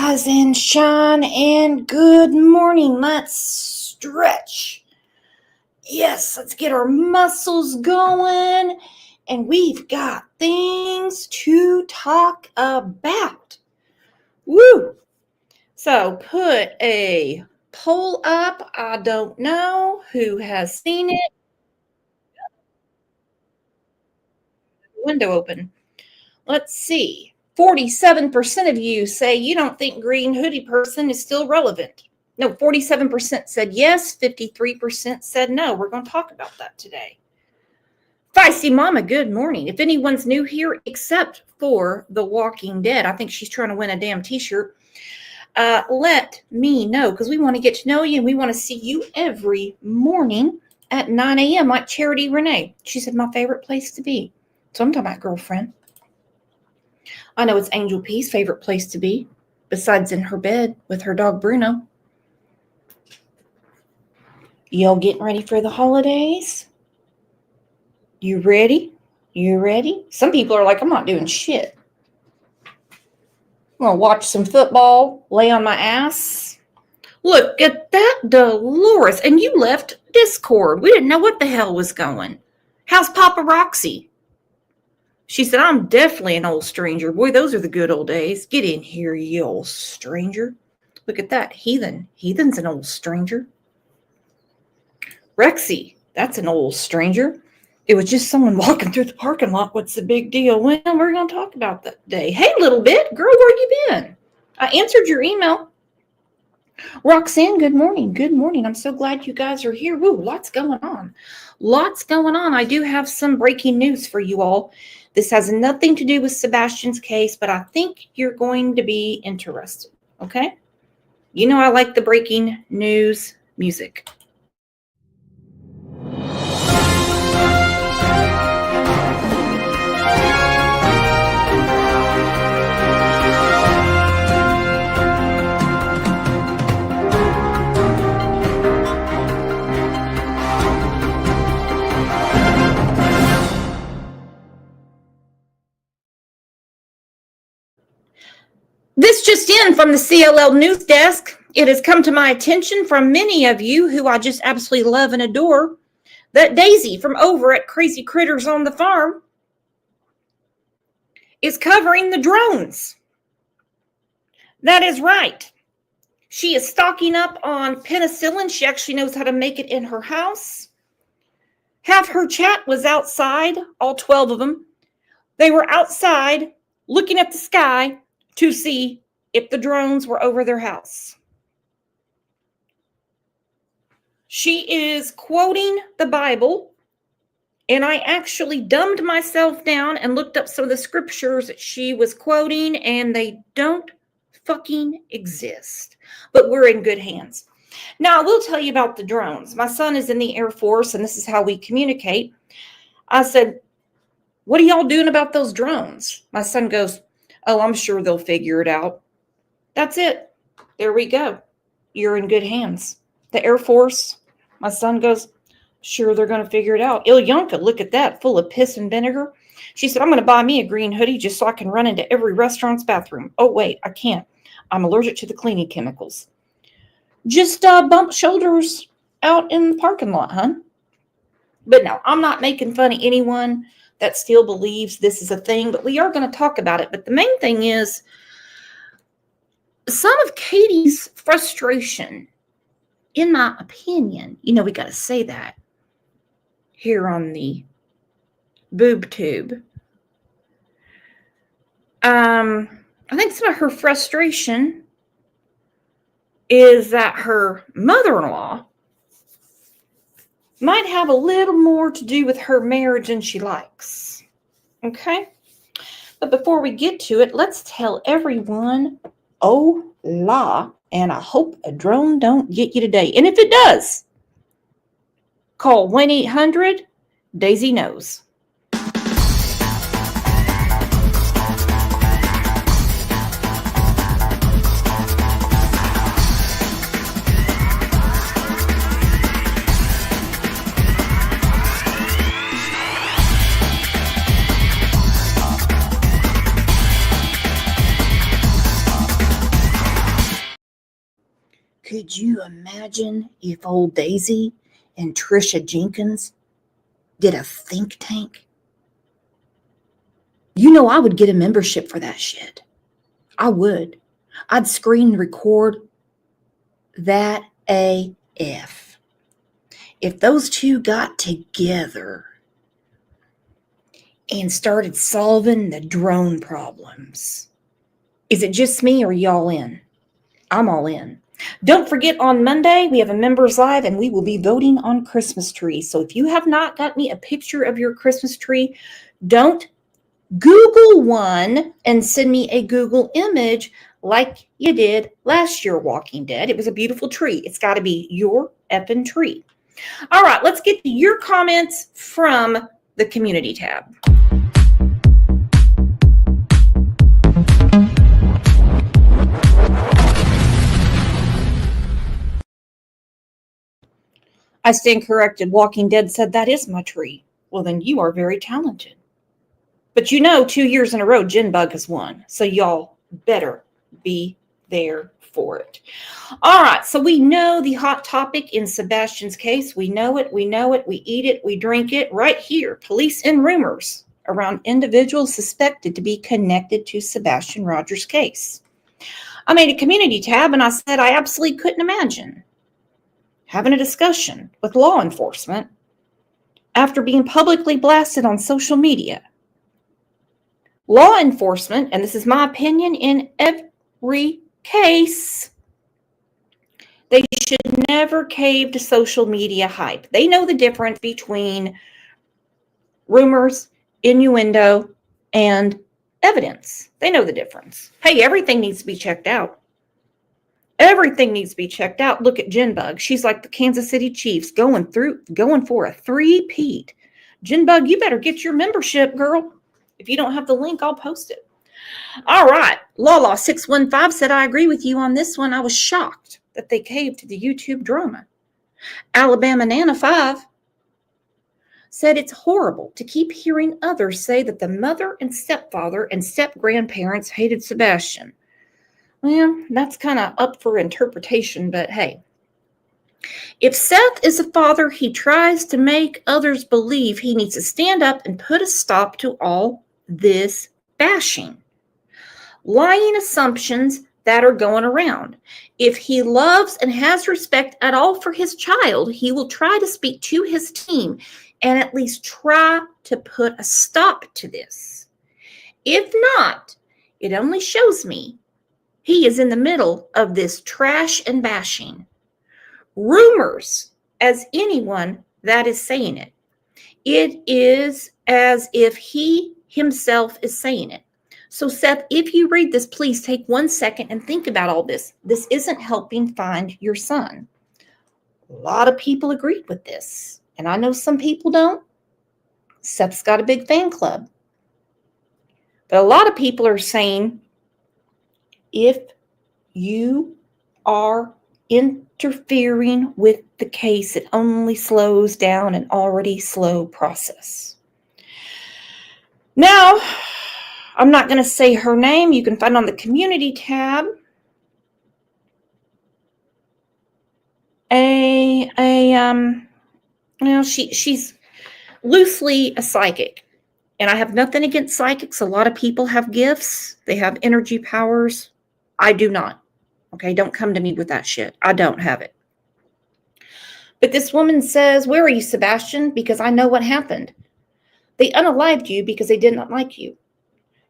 Rise and shine and good morning. Let's stretch. Yes, let's get our muscles going. And we've got things to talk about. Woo! So put a poll up. I don't know who has seen it. Window open. Let's see. 47% of you say you don't think green hoodie person is still relevant. No, 47% said yes, 53% said no. We're going to talk about that today. Feisty Mama, good morning. If anyone's new here, except for The Walking Dead, I think she's trying to win a damn t-shirt, let me know, because we want to get to know you and we want to see you every morning at 9 a.m. like Charity Renee. She said, my favorite place to be. So I'm talking about girlfriend. I know it's Angel P's favorite place to be, besides in her bed with her dog Bruno. Y'all getting ready for the holidays? You ready? You ready? Some people are like, I'm not doing shit. I'm going to watch some football, lay on my ass. Look at that, Dolores. And you left Discord. We didn't know what the hell was going. How's Papa Roxy? She said, I'm definitely an old stranger. Boy, those are the good old days. Get in here, you old stranger. Look at that. Heathen. Heathen's an old stranger. Rexy, that's an old stranger. It was just someone walking through the parking lot. What's the big deal? Well, we're going to talk about that today. Hey, little bit. Girl, where you been? I answered your email. Roxanne, good morning. Good morning. I'm so glad you guys are here. Woo, lots going on. Lots going on. I do have some breaking news for you all. This has nothing to do with Sebastian's case, but I think you're going to be interested, okay? You know I like the breaking news music. This just in from the CLL News Desk. It has come to my attention from many of you who I just absolutely love and adore that Daisy from over at Crazy Critters on the Farm is covering the drones. That is right. She is stocking up on penicillin. She actually knows how to make it in her house. Half her chat was outside, all 12 of them. They were outside looking at the sky to see if the drones were over their house. She is quoting the Bible, and I actually dumbed myself down and looked up some of the scriptures that she was quoting, and they don't fucking exist. But we're in good hands. Now, I will tell you about the drones. My son is in the Air Force, and this is how we communicate. I said, what are y'all doing about those drones? My son goes, oh, I'm sure they'll figure it out. That's it. There we go. You're in good hands. The Air Force, my son goes, sure, they're going to figure it out. Ilyanka, look at that, full of piss and vinegar. She said, I'm going to buy me a green hoodie just so I can run into every restaurant's bathroom. Oh, wait, I can't. I'm allergic to the cleaning chemicals. Just bump shoulders out in the parking lot, huh? But no, I'm not making fun of anyone that still believes this is a thing, but we are going to talk about it. But the main thing is some of Katie's frustration, in my opinion, you know, we got to say that here on the boob tube. I think some of her frustration is that her mother-in-law might have a little more to do with her marriage than she likes. Okay? But before we get to it, let's tell everyone, hola, and I hope a drone don't get you today. And if it does, call 1-800-DAISY knows. Could you imagine if old Daisy and Trisha Jenkins did a think tank? You know, I would get a membership for that shit. I would. I'd screen record that AF. If those two got together and started solving the drone problems. Is it just me or y'all in? I'm all in. Don't forget, on Monday, we have a members live and we will be voting on Christmas trees. So if you have not got me a picture of your Christmas tree, don't Google one and send me a Google image like you did last year, Walking Dead. It was a beautiful tree. It's got to be your effing tree. All right, let's get to your comments from the community tab. I stand corrected. Walking Dead said, that is my tree. Well, then you are very talented. But you know, 2 years in a row, Jinbug has won. So y'all better be there for it. All right. So we know the hot topic in Sebastian's case. We know it. We know it. We eat it. We drink it right here. Police and rumors around individuals suspected to be connected to Sebastian Rogers' case. I made a community tab and I said I absolutely couldn't imagine having a discussion with law enforcement after being publicly blasted on social media. Law enforcement, and this is my opinion in every case, they should never cave to social media hype. They know the difference between rumors, innuendo, and evidence. They know the difference. Hey, everything needs to be checked out. Everything needs to be checked out. Look at Jinbug. She's like the Kansas City Chiefs going for a three-peat. Jinbug, you better get your membership, girl. If you don't have the link, I'll post it. All right. Lala615 said, I agree with you on this one. I was shocked that they caved to the YouTube drama. Alabama Nana 5 said it's horrible to keep hearing others say that the mother and stepfather and step-grandparents hated Sebastian. Well, that's kind of up for interpretation, but hey. If Seth is a father, he tries to make others believe he needs to stand up and put a stop to all this bashing. Lying assumptions that are going around. If he loves and has respect at all for his child, he will try to speak to his team and at least try to put a stop to this. If not, it only shows me he is in the middle of this trash and bashing. Rumors, as anyone that is saying it. It is as if he himself is saying it. So Seth, if you read this, please take 1 second and think about all this. This isn't helping find your son. A lot of people agreed with this, and I know some people don't. Seth's got a big fan club. But a lot of people are saying, if you are interfering with the case, it only slows down an already slow process. Now, I'm not going to say her name. You can find on the community tab she's loosely a psychic, and I have nothing against psychics. A lot of people have gifts. They have energy powers. I do not. Okay, don't come to me with that shit. I don't have it. But this woman says, where are you, Sebastian? Because I know what happened. They unalived you because they did not like you.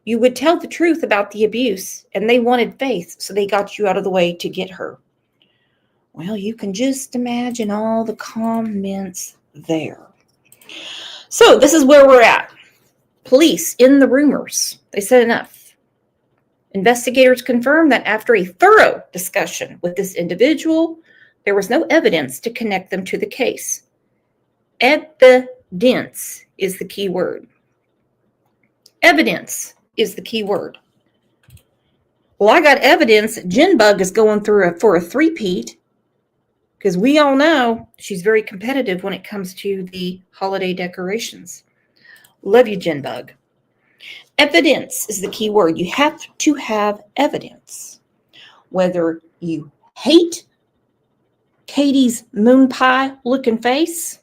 You would tell the truth about the abuse, and they wanted Faith, so they got you out of the way to get her. Well, you can just imagine all the comments there. So this is where we're at. Police in the rumors. They said enough. Investigators confirmed that after a thorough discussion with this individual, there was no evidence to connect them to the case. Evidence is the key word. Evidence is the key word. Well, I got evidence that Jinbug is going through for a three-peat, because we all know she's very competitive when it comes to the holiday decorations. Love you, Jinbug. Evidence is the key word. You have to have evidence. Whether you hate Katie's moon pie looking face,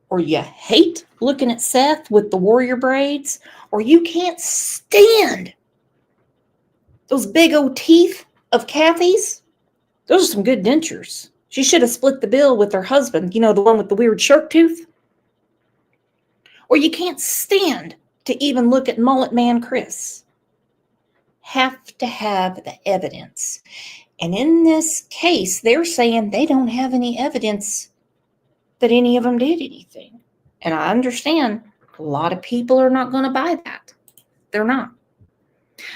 or you hate looking at Seth with the warrior braids, or you can't stand those big old teeth of Kathy's, those are some good dentures. She should have split the bill with her husband, the one with the weird shark tooth. Or you can't stand to even look at Mullet Man Chris. Have to have the evidence. And in this case, they're saying they don't have any evidence that any of them did anything. And I understand a lot of people are not going to buy that. They're not.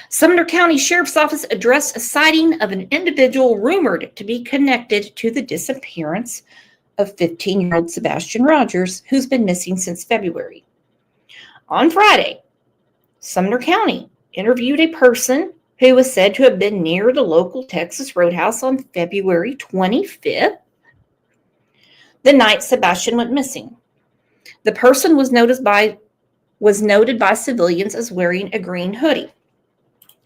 Sumner County Sheriff's Office addressed a sighting of an individual rumored to be connected to the disappearance of 15-year-old Sebastian Rogers, who's been missing since February. On Friday, Sumner County interviewed a person who was said to have been near the local Texas Roadhouse on February 25th, the night Sebastian went missing. The person was noted by civilians as wearing a green hoodie.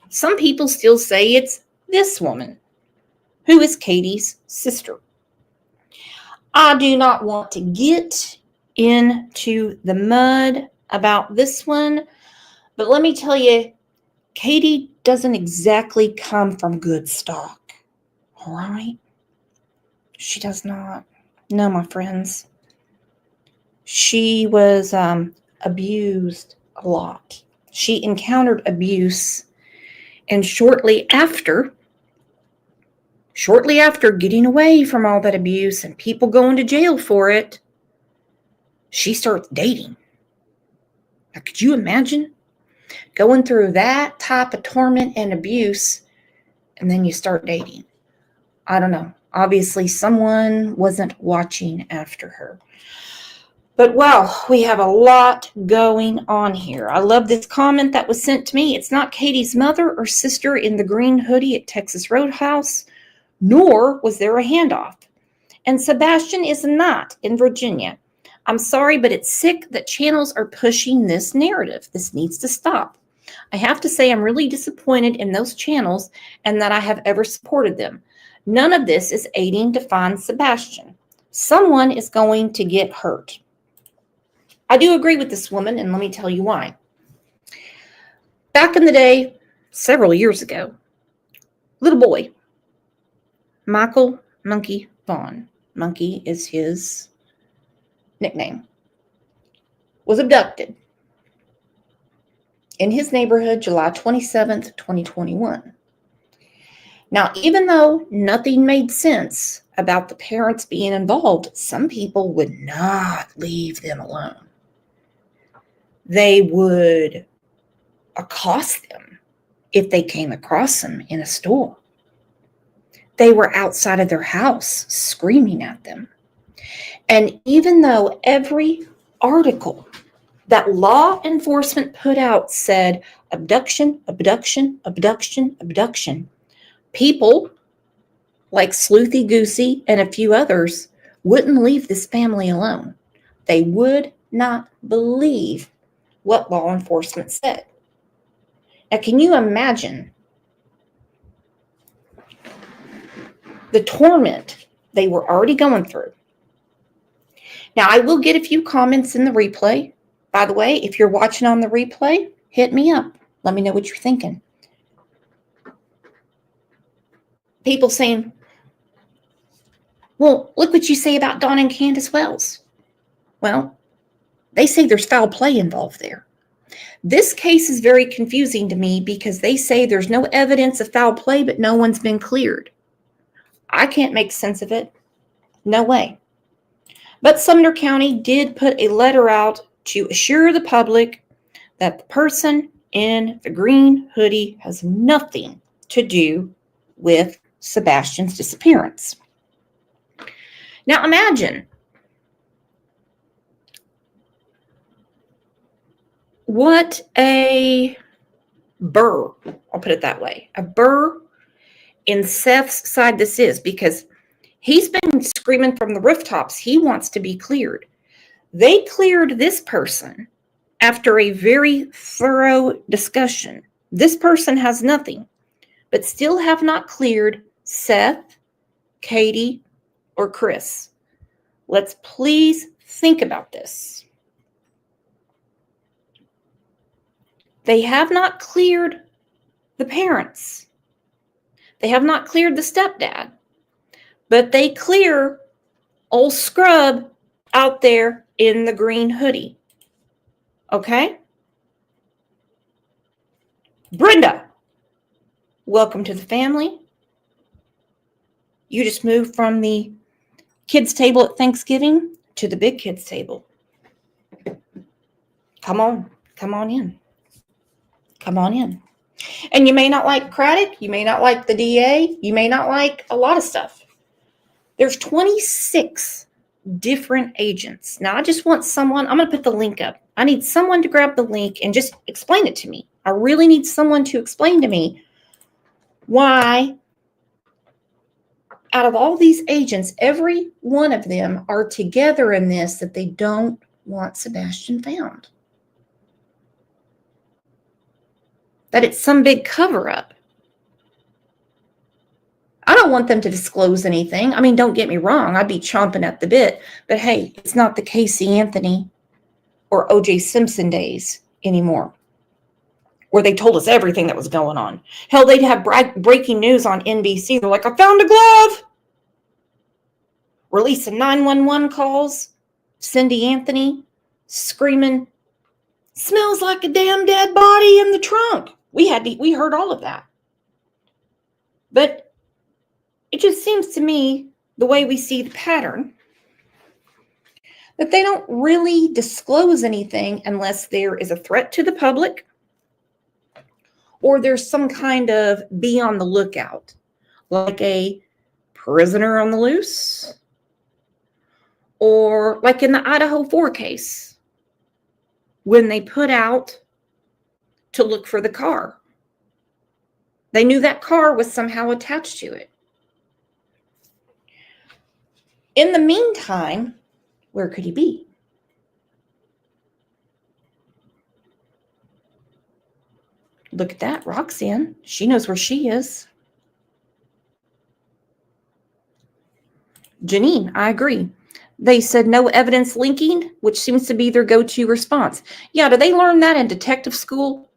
Some people still say it's this woman, who is Katie's sister. I do not want to get into the mud about this one, but let me tell you, Katie doesn't exactly come from good stock. All right? She does not. No, my friends. She was abused a lot. She encountered abuse, and shortly after getting away from all that abuse and people going to jail for it, she starts dating. Now, could you imagine going through that type of torment and abuse, and then you start dating? I don't know. Obviously, someone wasn't watching after her. But wow, we have a lot going on here. I love this comment that was sent to me. It's not Katie's mother or sister in the green hoodie at Texas Roadhouse, nor was there a handoff. And Sebastian is not in Virginia. I'm sorry, but it's sick that channels are pushing this narrative. This needs to stop. I have to say I'm really disappointed in those channels and that I have ever supported them. None of this is aiding to find Sebastian. Someone is going to get hurt. I do agree with this woman, and let me tell you why. Back in the day, several years ago, little boy, Michael Monkey Vaughn, Monkey is his nickname, was abducted in his neighborhood July 27th, 2021. Now, even though nothing made sense about the parents being involved, some people would not leave them alone. They would accost them if they came across them in a store. They were outside of their house screaming at them. And even though every article that law enforcement put out said abduction, abduction, abduction, abduction, people like Sleuthy Goosey and a few others wouldn't leave this family alone. They would not believe what law enforcement said. Now, can you imagine the torment they were already going through? Now, I will get a few comments in the replay. By the way, if you're watching on the replay, hit me up. Let me know what you're thinking. People saying, well, look what you say about Dawn and Candace Wells. Well, they say there's foul play involved there. This case is very confusing to me because they say there's no evidence of foul play, but no one's been cleared. I can't make sense of it. No way. But Sumner County did put a letter out to assure the public that the person in the green hoodie has nothing to do with Sebastian's disappearance. Now imagine what a burr, I'll put it that way, a burr in Seth's side this is, because he's been screaming from the rooftops he wants to be cleared. They cleared this person after a very thorough discussion. This person has nothing, but still have not cleared Seth, Katie, or Chris. Let's please think about this. They have not cleared the parents. They have not cleared the stepdad, but they clear old scrub out there in the green hoodie. Okay? Brenda, welcome to the family. You just moved from the kids' table at Thanksgiving to the big kids' table. Come on in. Come on in. And you may not like Craddock, you may not like the DA, you may not like a lot of stuff. There's 26 different agents. Now, I just want someone, I'm going to put the link up. I need someone to grab the link and just explain it to me. I really need someone to explain to me why, out of all these agents, every one of them are together in this, that they don't want Sebastian found. That it's some big cover-up. I don't want them to disclose anything. I mean, don't get me wrong. I'd be chomping at the bit. But hey, it's not the Casey Anthony or O.J. Simpson days anymore, where they told us everything that was going on. Hell, they'd have breaking news on NBC. They're like, I found a glove. Releasing 911 calls. Cindy Anthony screaming, smells like a damn dead body in the trunk. We heard all of that. But it just seems to me, the way we see the pattern, that they don't really disclose anything unless there is a threat to the public or there's some kind of be on the lookout, like a prisoner on the loose, or like in the Idaho 4 case, when they put out to look for the car. They knew that car was somehow attached to it. In the meantime, where could he be? Look at that, Roxanne. She knows where she is. Janine, I agree. They said no evidence linking, which seems to be their go-to response. Yeah, do they learn that in detective school?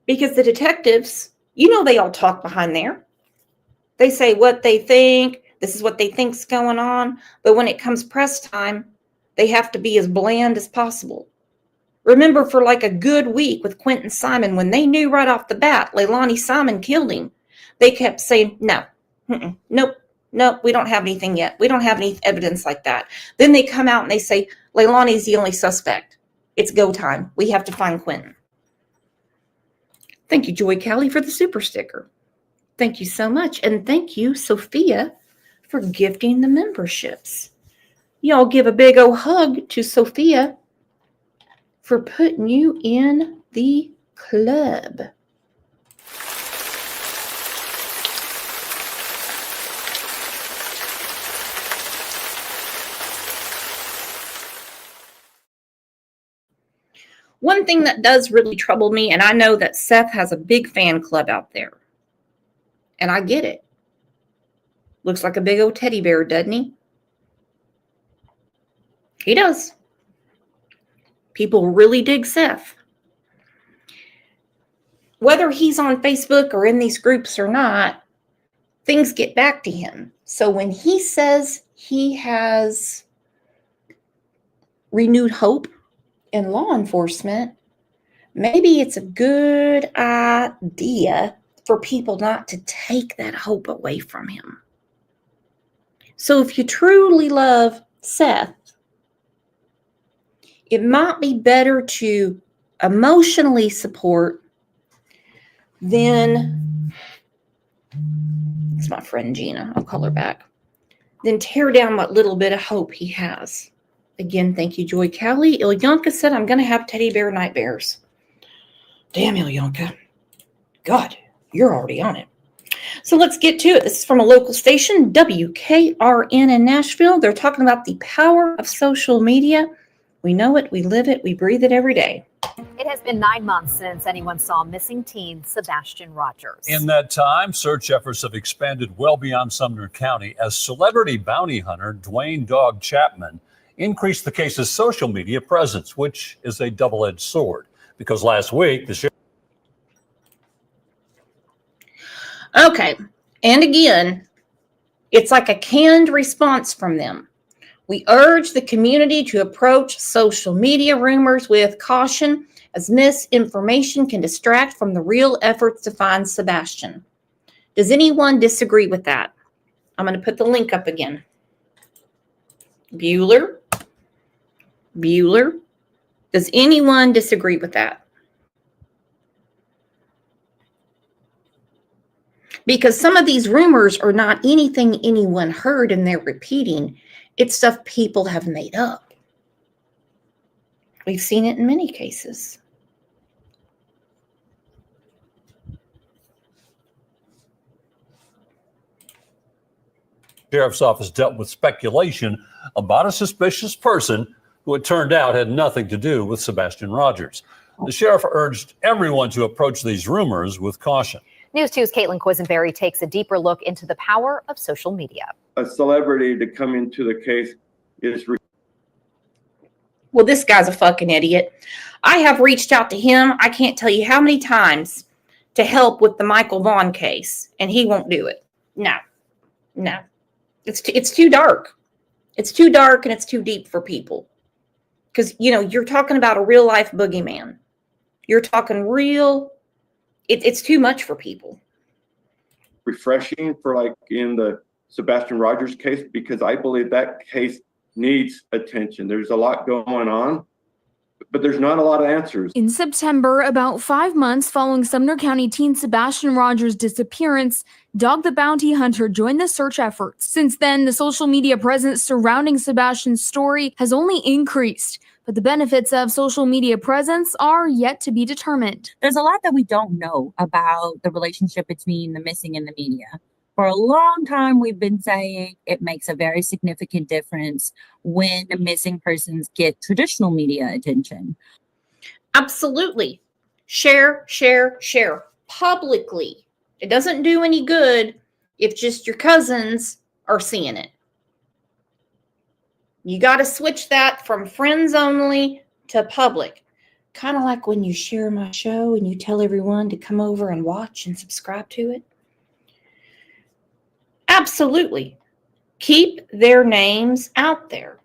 Because the detectives, they all talk behind there. They say what they think. This is what they think's going on. But when it comes press time, they have to be as bland as possible. Remember, for like a good week with Quentin Simon, when they knew right off the bat Leilani Simon killed him, they kept saying, nope, we don't have anything yet. We don't have any evidence like that. Then they come out and they say, Leilani's the only suspect. It's go time. We have to find Quentin. Thank you, Joy Callie, for the super sticker. Thank you so much. And thank you, Sophia, for gifting the memberships. Y'all give a big old hug to Sophia for putting you in the club. One thing that does really trouble me, and I know that Seth has a big fan club out there, and I get it. Looks like a big old teddy bear, doesn't he? He does. People really dig Seth. Whether he's on Facebook or in these groups or not, things get back to him. So when he says he has renewed hope in law enforcement, maybe it's a good idea for people not to take that hope away from him. So if you truly love Seth, it might be better to emotionally support than, it's my friend Gina, I'll call her back, then tear down what little bit of hope he has. Again, thank you, Joy Callie. Ilyanka said, I'm going to have teddy bear night bears. Damn, Ilyanka. God, you're already on it. So let's get to it. This is from a local station, WKRN in Nashville. They're talking about the power of social media. We know it, we live it, we breathe it every day. It has been 9 months since anyone saw missing teen Sebastian Rogers. In that time, search efforts have expanded well beyond Sumner County as celebrity bounty hunter Dwayne Dog Chapman increased the case's social media presence, which is a double-edged sword. Because last week, the sheriff... Okay, and again, it's like a canned response from them. We urge the community to approach social media rumors with caution, as misinformation can distract from the real efforts to find Sebastian. Does anyone disagree with that? I'm going to put the link up again. Bueller. Does anyone disagree with that? Because some of these rumors are not anything anyone heard and they're repeating. It's stuff people have made up. We've seen it in many cases. Sheriff's office dealt with speculation about a suspicious person who it turned out had nothing to do with Sebastian Rogers. The sheriff urged everyone to approach these rumors with caution. News 2's Caitlin Quisenberry takes a deeper look into the power of social media. A celebrity to come into the case is... Well, this guy's a fucking idiot. I have reached out to him, I can't tell you how many times, to help with the Michael Vaughn case, and he won't do it. No. It's too dark. It's too dark and it's too deep for people. Because, you're talking about a real life boogeyman. You're talking real... It's too much for people. Refreshing for like in the Sebastian Rogers case, because I believe that case needs attention. There's a lot going on, but there's not a lot of answers. In September, about 5 months following Sumner County teen Sebastian Rogers' disappearance, Dog the Bounty Hunter joined the search efforts. Since then, the social media presence surrounding Sebastian's story has only increased. But the benefits of social media presence are yet to be determined. There's a lot that we don't know about the relationship between the missing and the media. For a long time, we've been saying it makes a very significant difference when missing persons get traditional media attention. Absolutely. Share publicly. It doesn't do any good if just your cousins are seeing it. You got to switch that from friends only to public. Kind of like when you share my show and you tell everyone to come over and watch and subscribe to it. Absolutely. Keep their names out there.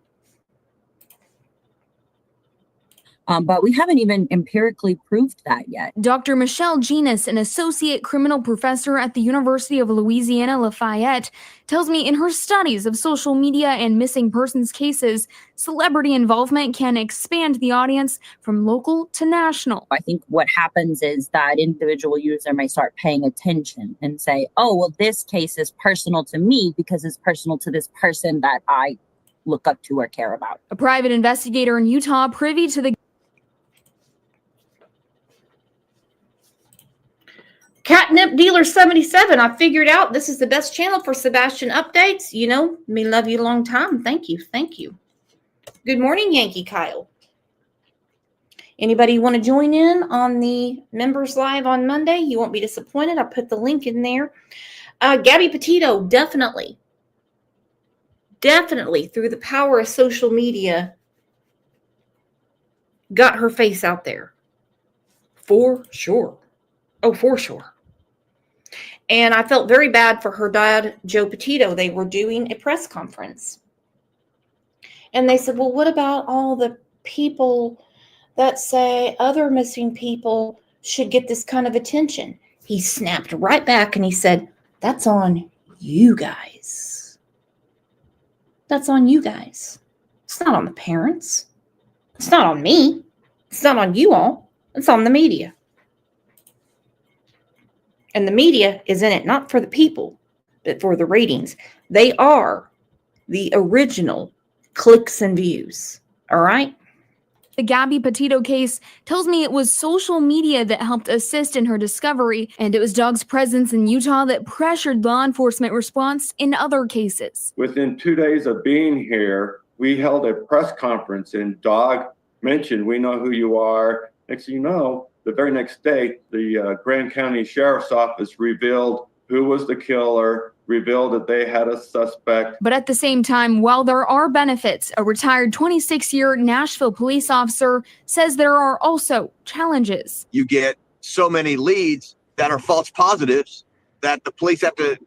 But we haven't even empirically proved that yet. Dr. Michelle Genus, an associate criminal professor at the University of Louisiana Lafayette, tells me in her studies of social media and missing persons cases, celebrity involvement can expand the audience from local to national. I think what happens is that individual user may start paying attention and say, oh, well, this case is personal to me because it's personal to this person that I look up to or care about. A private investigator in Utah privy to the Catnip Dealer 77, I figured out this is the best channel for Sebastian updates. Me love you long time. Thank you. Good morning, Yankee Kyle. Anybody want to join in on the members live on Monday? You won't be disappointed. I put the link in there. Gabby Petito, definitely through the power of social media, got her face out there. For sure. Oh, for sure. And I felt very bad for her dad, Joe Petito. They were doing a press conference. And they said, well, what about all the people that say other missing people should get this kind of attention? He snapped right back and he said, that's on you guys. That's on you guys. It's not on the parents. It's not on me. It's not on you all. It's on the media. And the media is in it not for the people, but for the ratings. They are the original clicks and views. All right? The Gabby Petito case tells me it was social media that helped assist in her discovery, and it was Dog's presence in Utah that pressured law enforcement response in other cases. Within 2 days of being here, we held a press conference and Dog mentioned, we know who you are. Next thing you know, the very next day, the Grand County Sheriff's Office revealed who was the killer, revealed that they had a suspect. But at the same time, while there are benefits, a retired 26-year Nashville police officer says there are also challenges. You get so many leads that are false positives that the police have to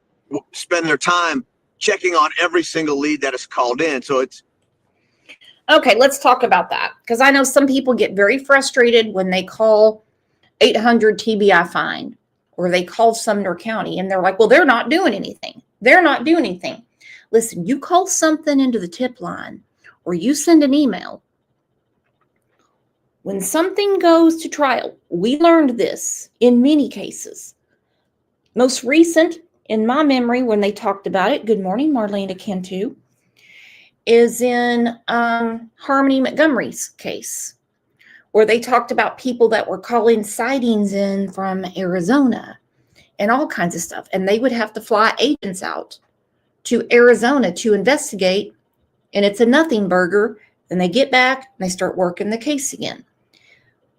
spend their time checking on every single lead that is called in. So it's Okay, let's talk about that, because I know some people get very frustrated when they call 800 TBI find, or they call Sumner County and they're like, well, they're not doing anything. They're not doing anything. Listen, you call something into the tip line or you send an email. When something goes to trial, we learned this in many cases. Most recent in my memory when they talked about it, good morning, Marlena Cantu, is in Harmony Montgomery's case, where they talked about people that were calling sightings in from Arizona and all kinds of stuff. And they would have to fly agents out to Arizona to investigate. And it's a nothing burger. Then they get back and they start working the case again.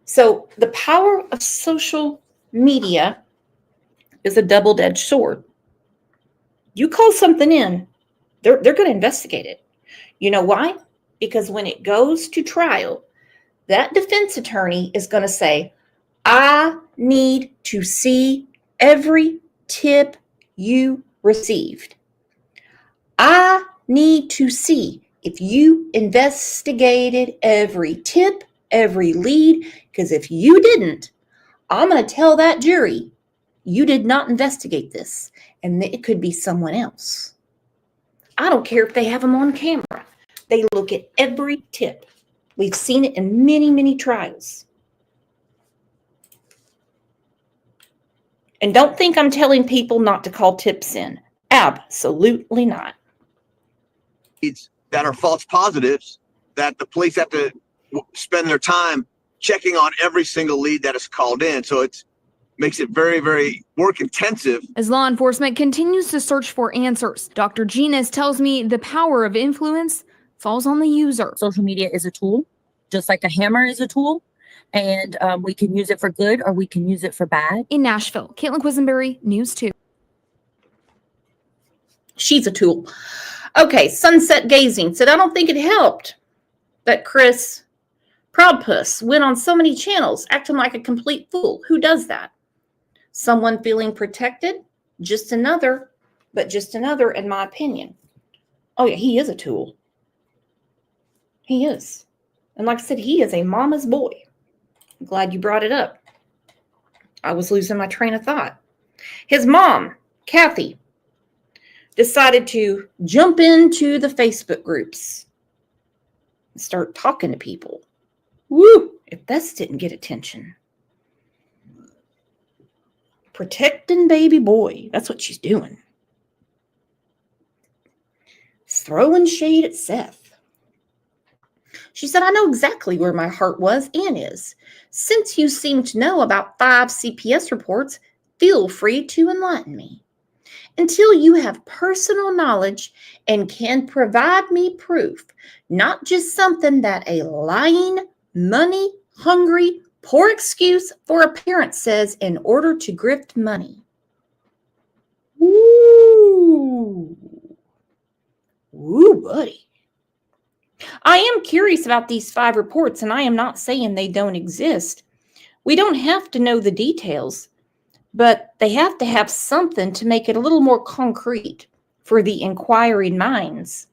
So the power of social media is a double-edged sword. You call something in, they're going to investigate it. You know why? Because when it goes to trial, that defense attorney is going to say, I need to see every tip you received. I need to see if you investigated every tip, every lead, because if you didn't, I'm going to tell that jury you did not investigate this, and it could be someone else. I don't care if they have them on camera. They look at every tip. We've seen it in many, many trials. And don't think I'm telling people not to call tips in. Absolutely not. leads that are false positives that the police have to spend their time checking on every single lead that is called in. So it makes it very, very work intensive. As law enforcement continues to search for answers, Dr. Genus tells me the power of influence falls on the user. Social media is a tool, just like a hammer is a tool. And we can use it for good or we can use it for bad. In Nashville, Caitlin Quisenberry, News 2. She's a tool. Okay, Sunset Gazing said, I don't think it helped that Chris Proudpuss went on so many channels acting like a complete fool. Who does that? Someone feeling protected? Just another, in my opinion. Oh yeah, he is a tool. He is. And like I said, he is a mama's boy. I'm glad you brought it up. I was losing my train of thought. His mom, Kathy, decided to jump into the Facebook groups and start talking to people. Woo! If this didn't get attention. Protecting baby boy. That's what she's doing. Throwing shade at Seth. She said, I know exactly where my heart was and is. Since you seem to know about 5 CPS reports, feel free to enlighten me. Until you have personal knowledge and can provide me proof, not just something that a lying, money-hungry, poor excuse for a parent says in order to grift money. Ooh. Ooh, buddy. I am curious about these 5 reports, and I am not saying they don't exist. We don't have to know the details, but they have to have something to make it a little more concrete for the inquiring minds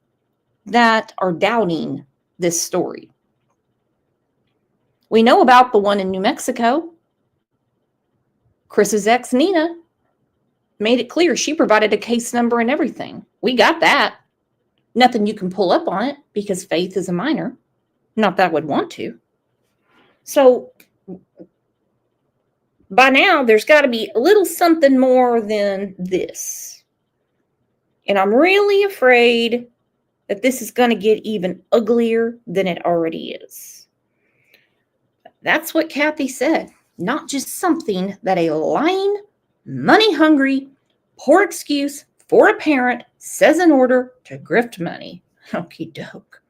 that are doubting this story. We know about the one in New Mexico. Chris's ex, Nina, made it clear she provided a case number and everything. We got that. Nothing you can pull up on it because Faith is a minor. Not that I would want to. So by now, there's got to be a little something more than this. And I'm really afraid that this is going to get even uglier than it already is. That's what Kathy said. Not just something that a lying, money-hungry, poor excuse for a parent says in order to grift money. Okie doke.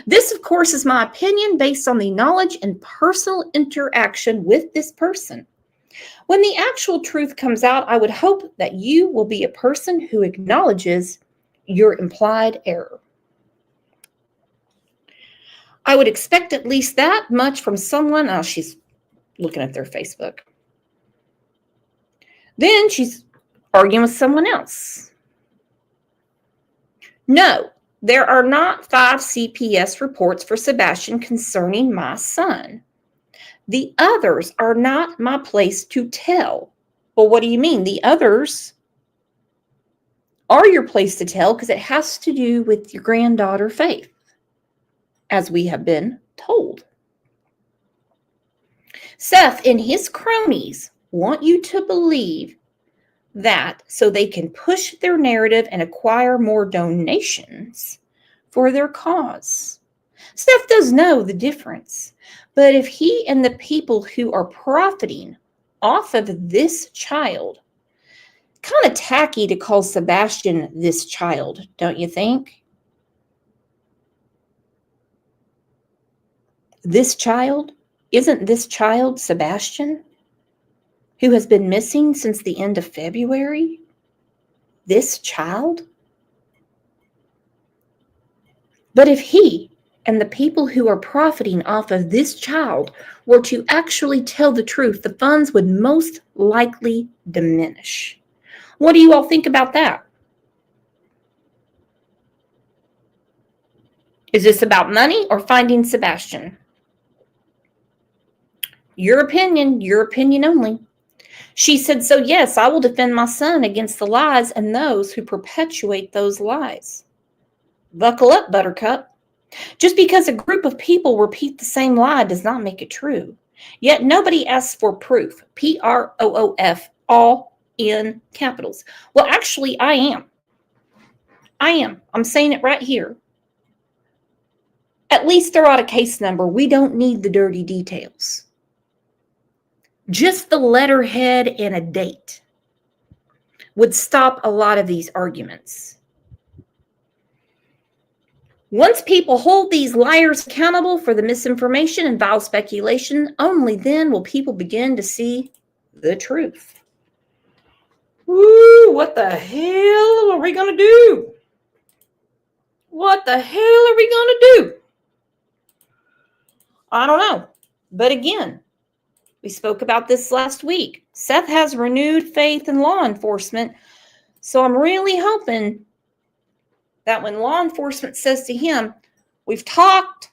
This, of course, is my opinion based on the knowledge and personal interaction with this person. When the actual truth comes out, I would hope that you will be a person who acknowledges your implied error. I would expect at least that much from someone. Oh, she's looking at their Facebook. Then she's arguing with someone else. No, there are not 5 CPS reports for Sebastian concerning my son. The others are not my place to tell. Well, what do you mean? The others are your place to tell because it has to do with your granddaughter, Faith, as we have been told. Seth and his cronies want you to believe that so they can push their narrative and acquire more donations for their cause. Seth does know the difference, but if he and the people who are profiting off of this child, kind of tacky to call Sebastian this child, don't you think? This child? Isn't this child Sebastian, who has been missing since the end of February? This child? But if he and the people who are profiting off of this child were to actually tell the truth, the funds would most likely diminish. What do you all think about that? Is this about money or finding Sebastian? Your opinion only. She said, so yes, I will defend my son against the lies and those who perpetuate those lies. Buckle up, Buttercup. Just because a group of people repeat the same lie does not make it true. Yet nobody asks for proof. Proof, all in capitals. Well, actually, I am. I'm saying it right here. At least throw out a case number. We don't need the dirty details. Just the letterhead and a date would stop a lot of these arguments. Once people hold these liars accountable for the misinformation and vile speculation, only then will people begin to see the truth. Ooh, what the hell are we going to do? What the hell are we going to do? I don't know. But again, we spoke about this last week. Seth has renewed faith in law enforcement. So I'm really hoping that when law enforcement says to him, we've talked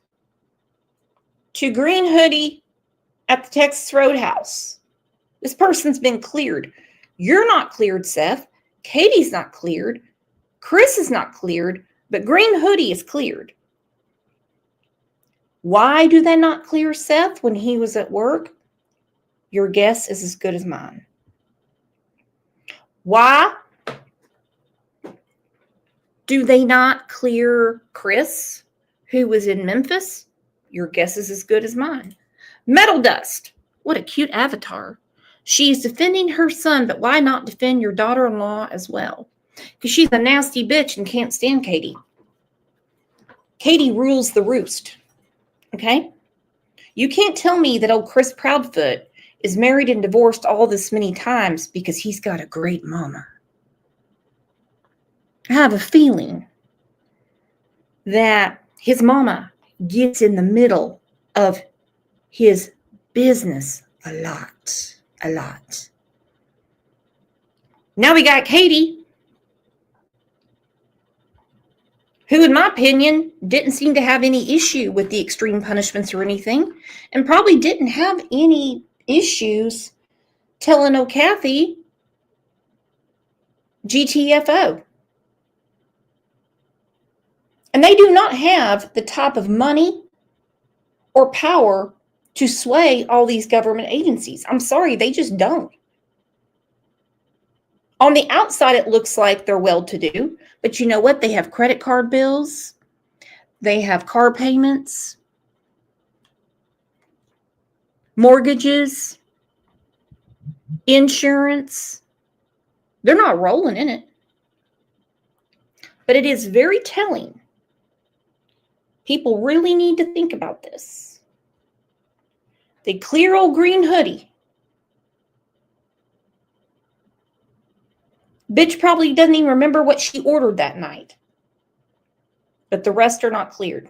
to Green Hoodie at the Texas Roadhouse. This person's been cleared. You're not cleared, Seth. Katie's not cleared. Chris is not cleared, but Green Hoodie is cleared. Why do they not clear Seth when he was at work? Your guess is as good as mine. Why do they not clear Chris, who was in Memphis? Your guess is as good as mine. Metal Dust. What a cute avatar. She's defending her son, but why not defend your daughter-in-law as well? Because she's a nasty bitch and can't stand Katie. Katie rules the roost. Okay? You can't tell me that old Chris Proudfoot is married and divorced all this many times because he's got a great mama. I have a feeling that his mama gets in the middle of his business a lot. Now we got Katie, who, in my opinion, didn't seem to have any issue with the extreme punishments or anything, and probably didn't have any issues telling O'Cathy GTFO. And they do not have the type of money or power to sway all these government agencies. I'm sorry, they just don't. On the outside, it looks like they're well-to-do, but you know what? They have credit card bills. They have car payments, mortgages, insurance. They're not rolling in it. But it is very telling People really need to think about this. The clear old green hoodie. Bitch probably doesn't even remember what she ordered that night. But the rest are not cleared.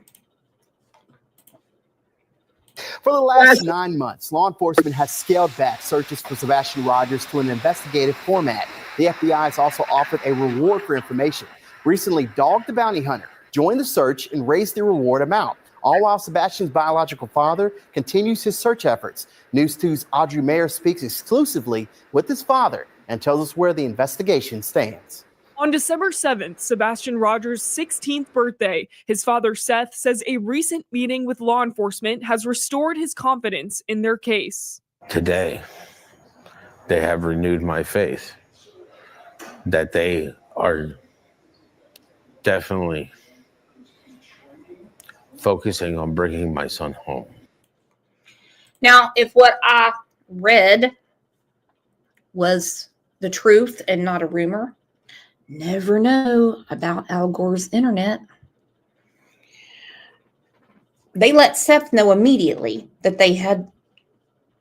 For the last 9 months, law enforcement has scaled back searches for Sebastian Rogers to an investigative format. The FBI has also offered a reward for information. Recently, Dog the Bounty Hunter joined the search and raised the reward amount, all while Sebastian's biological father continues his search efforts. News 2's Audrey Mayer speaks exclusively with his father and tells us where the investigation stands. On December 7th, Sebastian Rogers' 16th birthday, his father Seth says a recent meeting with law enforcement has restored his confidence in their case. Today, they have renewed my faith that they are definitely focusing on bringing my son home. Now, if what I read was the truth and not a rumor, never know about Al Gore's internet. They let Seth know immediately that they had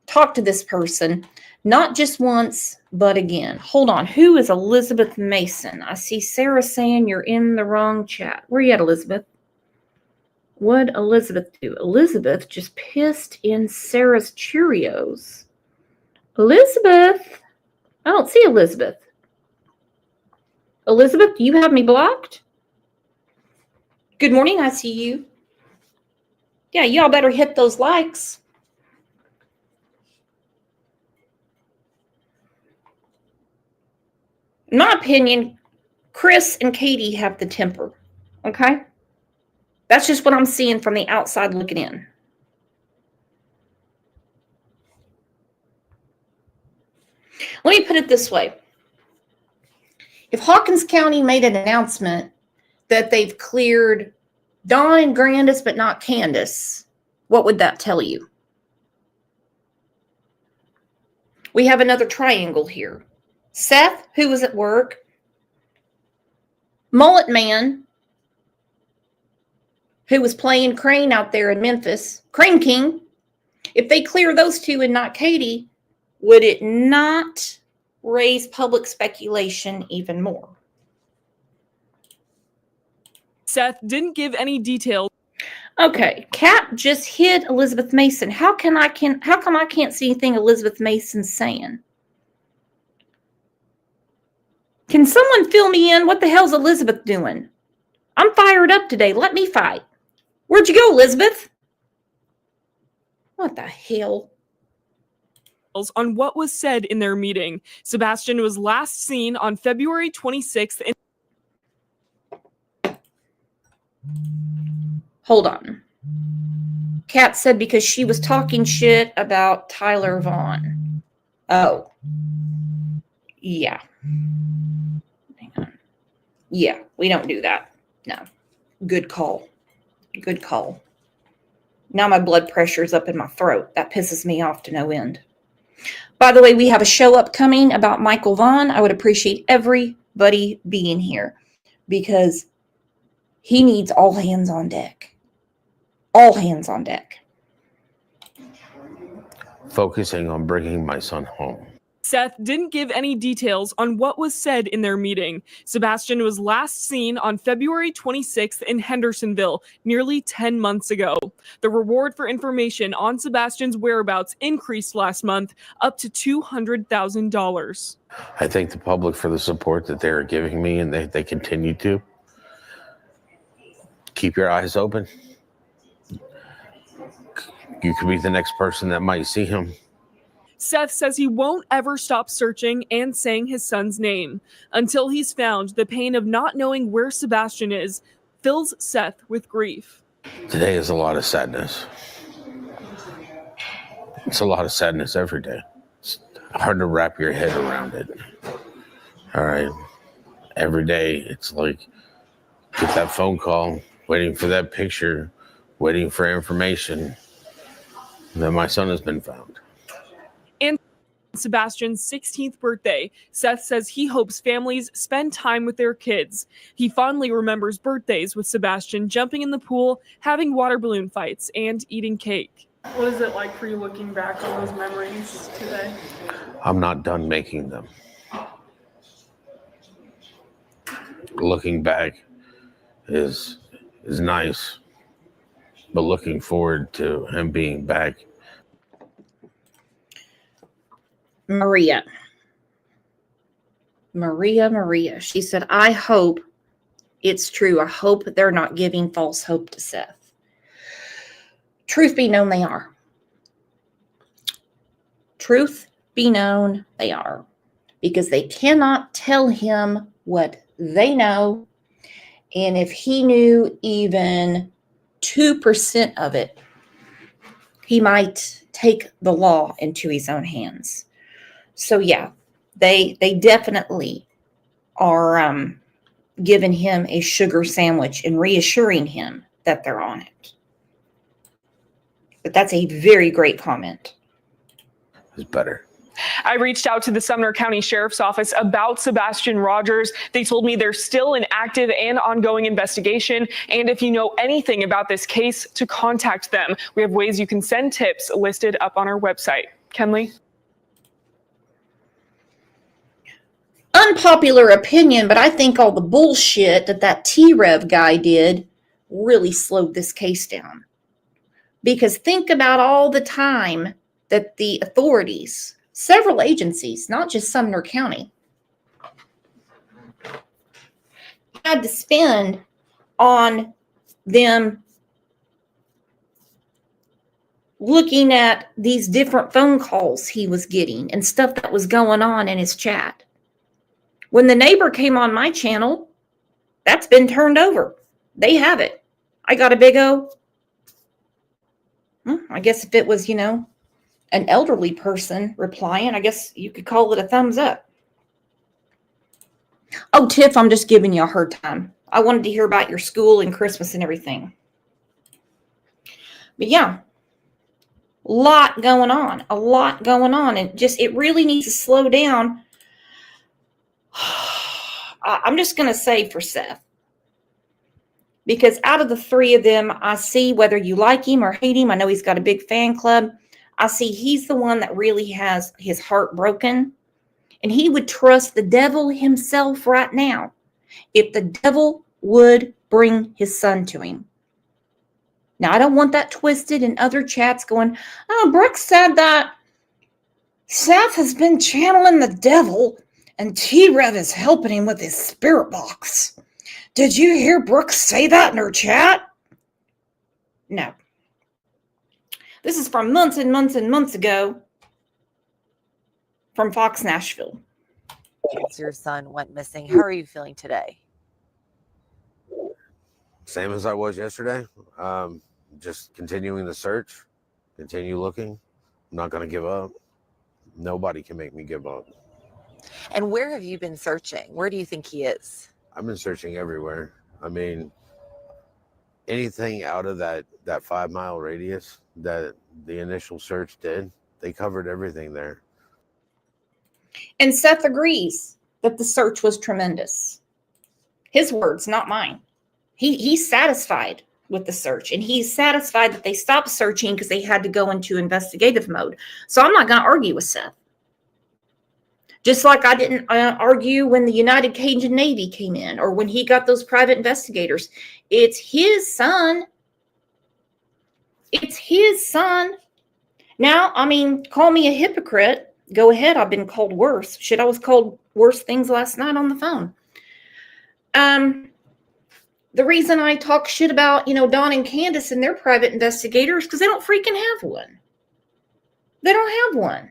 talked to this person, not just once, but again. Hold on. Who is Elizabeth Mason? I see Sarah saying you're in the wrong chat. Where you at, Elizabeth? What'd Elizabeth do? Elizabeth just pissed in Sarah's Cheerios. Elizabeth? I don't see Elizabeth. Elizabeth, do you have me blocked? Good morning, I see you. Yeah, y'all better hit those likes. In my opinion, Chris and Katie have the temper, okay? That's just what I'm seeing from the outside looking in. Let me put it this way. If Hawkins County made an announcement that they've cleared Dawn and Grandis but not Candace, what would that tell you? We have another triangle here. Seth, who was at work, Mullet Man, who was playing Crane out there in Memphis, Crane King. If they clear those two and not Katie, would it not raise public speculation even more? Seth didn't give any details. Okay, Kat just hit Elizabeth Mason. How come I can't see anything Elizabeth Mason's saying? Can someone fill me in? What the hell's Elizabeth doing? I'm fired up today. Let me fight. Where'd you go, Elizabeth? What the hell? On what was said in their meeting. Sebastian was last seen on February 26th. Hold on. Kat said because she was talking shit about Tyler Vaughn. Oh. Yeah. Hang on. Yeah, we don't do that. No. Good call. Good call. Now my blood pressure's up in my throat. That pisses me off to no end. By the way, we have a show upcoming about Michael Vaughn. I would appreciate everybody being here because he needs all hands on deck. All hands on deck. Focusing on bringing my son home. Seth didn't give any details on what was said in their meeting. Sebastian was last seen on February 26th in Hendersonville, nearly 10 months ago. The reward for information on Sebastian's whereabouts increased last month up to $200,000. I thank the public for the support that they're giving me, and they continue to. Keep your eyes open. You could be the next person that might see him. Seth says he won't ever stop searching and saying his son's name. Until he's found, the pain of not knowing where Sebastian is fills Seth with grief. Today is a lot of sadness. It's a lot of sadness every day. It's hard to wrap your head around it. All right. Every day, it's like, get that phone call, waiting for that picture, waiting for information. Then my son has been found. Sebastian's 16th birthday, Seth says he hopes families spend time with their kids. He fondly remembers birthdays with Sebastian jumping in the pool, having water balloon fights, and eating cake. What is it like for you looking back on those memories today? I'm not done making them. Looking back is nice, but looking forward to him being back. Maria. She said, I hope it's true. I hope they're not giving false hope to Seth. Truth be known, they are. Truth be known, they are. Because they cannot tell him what they know. And if he knew even 2% of it, he might take the law into his own hands. So yeah, they definitely are giving him a sugar sandwich and reassuring him that they're on it. But that's a very great comment. It's better. I reached out to the Sumner County Sheriff's Office about Sebastian Rogers. They told me there's still an active and ongoing investigation. And if you know anything about this case, to contact them. We have ways you can send tips listed up on our website. Kenley? Unpopular opinion, but I think all the bullshit that T-Rev guy did really slowed this case down. Because think about all the time that the authorities, several agencies, not just Sumner County, had to spend on them looking at these different phone calls he was getting and stuff that was going on in his chat. When the neighbor came on my channel, that's been turned over. They have it. I got a big O. I guess if it was, an elderly person replying, I guess you could call it a thumbs up. Oh, Tiff, I'm just giving you a hard time. I wanted to hear about your school and Christmas and everything. But yeah, a lot going on. And it really needs to slow down. I'm just going to say for Seth, because out of the three of them, I see whether you like him or hate him. I know he's got a big fan club. I see he's the one that really has his heart broken, and he would trust the devil himself right now if the devil would bring his son to him. Now, I don't want that twisted in other chats going, oh, Brooke said that Seth has been channeling the devil and T-Rev is helping him with his spirit box. Did you hear Brooke say that in her chat? No. This is from months and months and months ago from Fox Nashville. Your son went missing. How are you feeling today? Same as I was yesterday. Just continuing the search, continue looking. I'm not going to give up. Nobody can make me give up. And where have you been searching? Where do you think he is? I've been searching everywhere. I mean, anything out of that 5-mile radius that the initial search did, they covered everything there. And Seth agrees that the search was tremendous. His words, not mine. He's satisfied with the search, and he's satisfied that they stopped searching because they had to go into investigative mode. So I'm not going to argue with Seth. Just like I didn't argue when the United Cajun Navy came in or when he got those private investigators. It's his son. It's his son. Now, I mean, call me a hypocrite. Go ahead. I've been called worse. Shit, I was called worse things last night on the phone. The reason I talk shit about, Don and Candace and their private investigators because they don't freaking have one. They don't have one.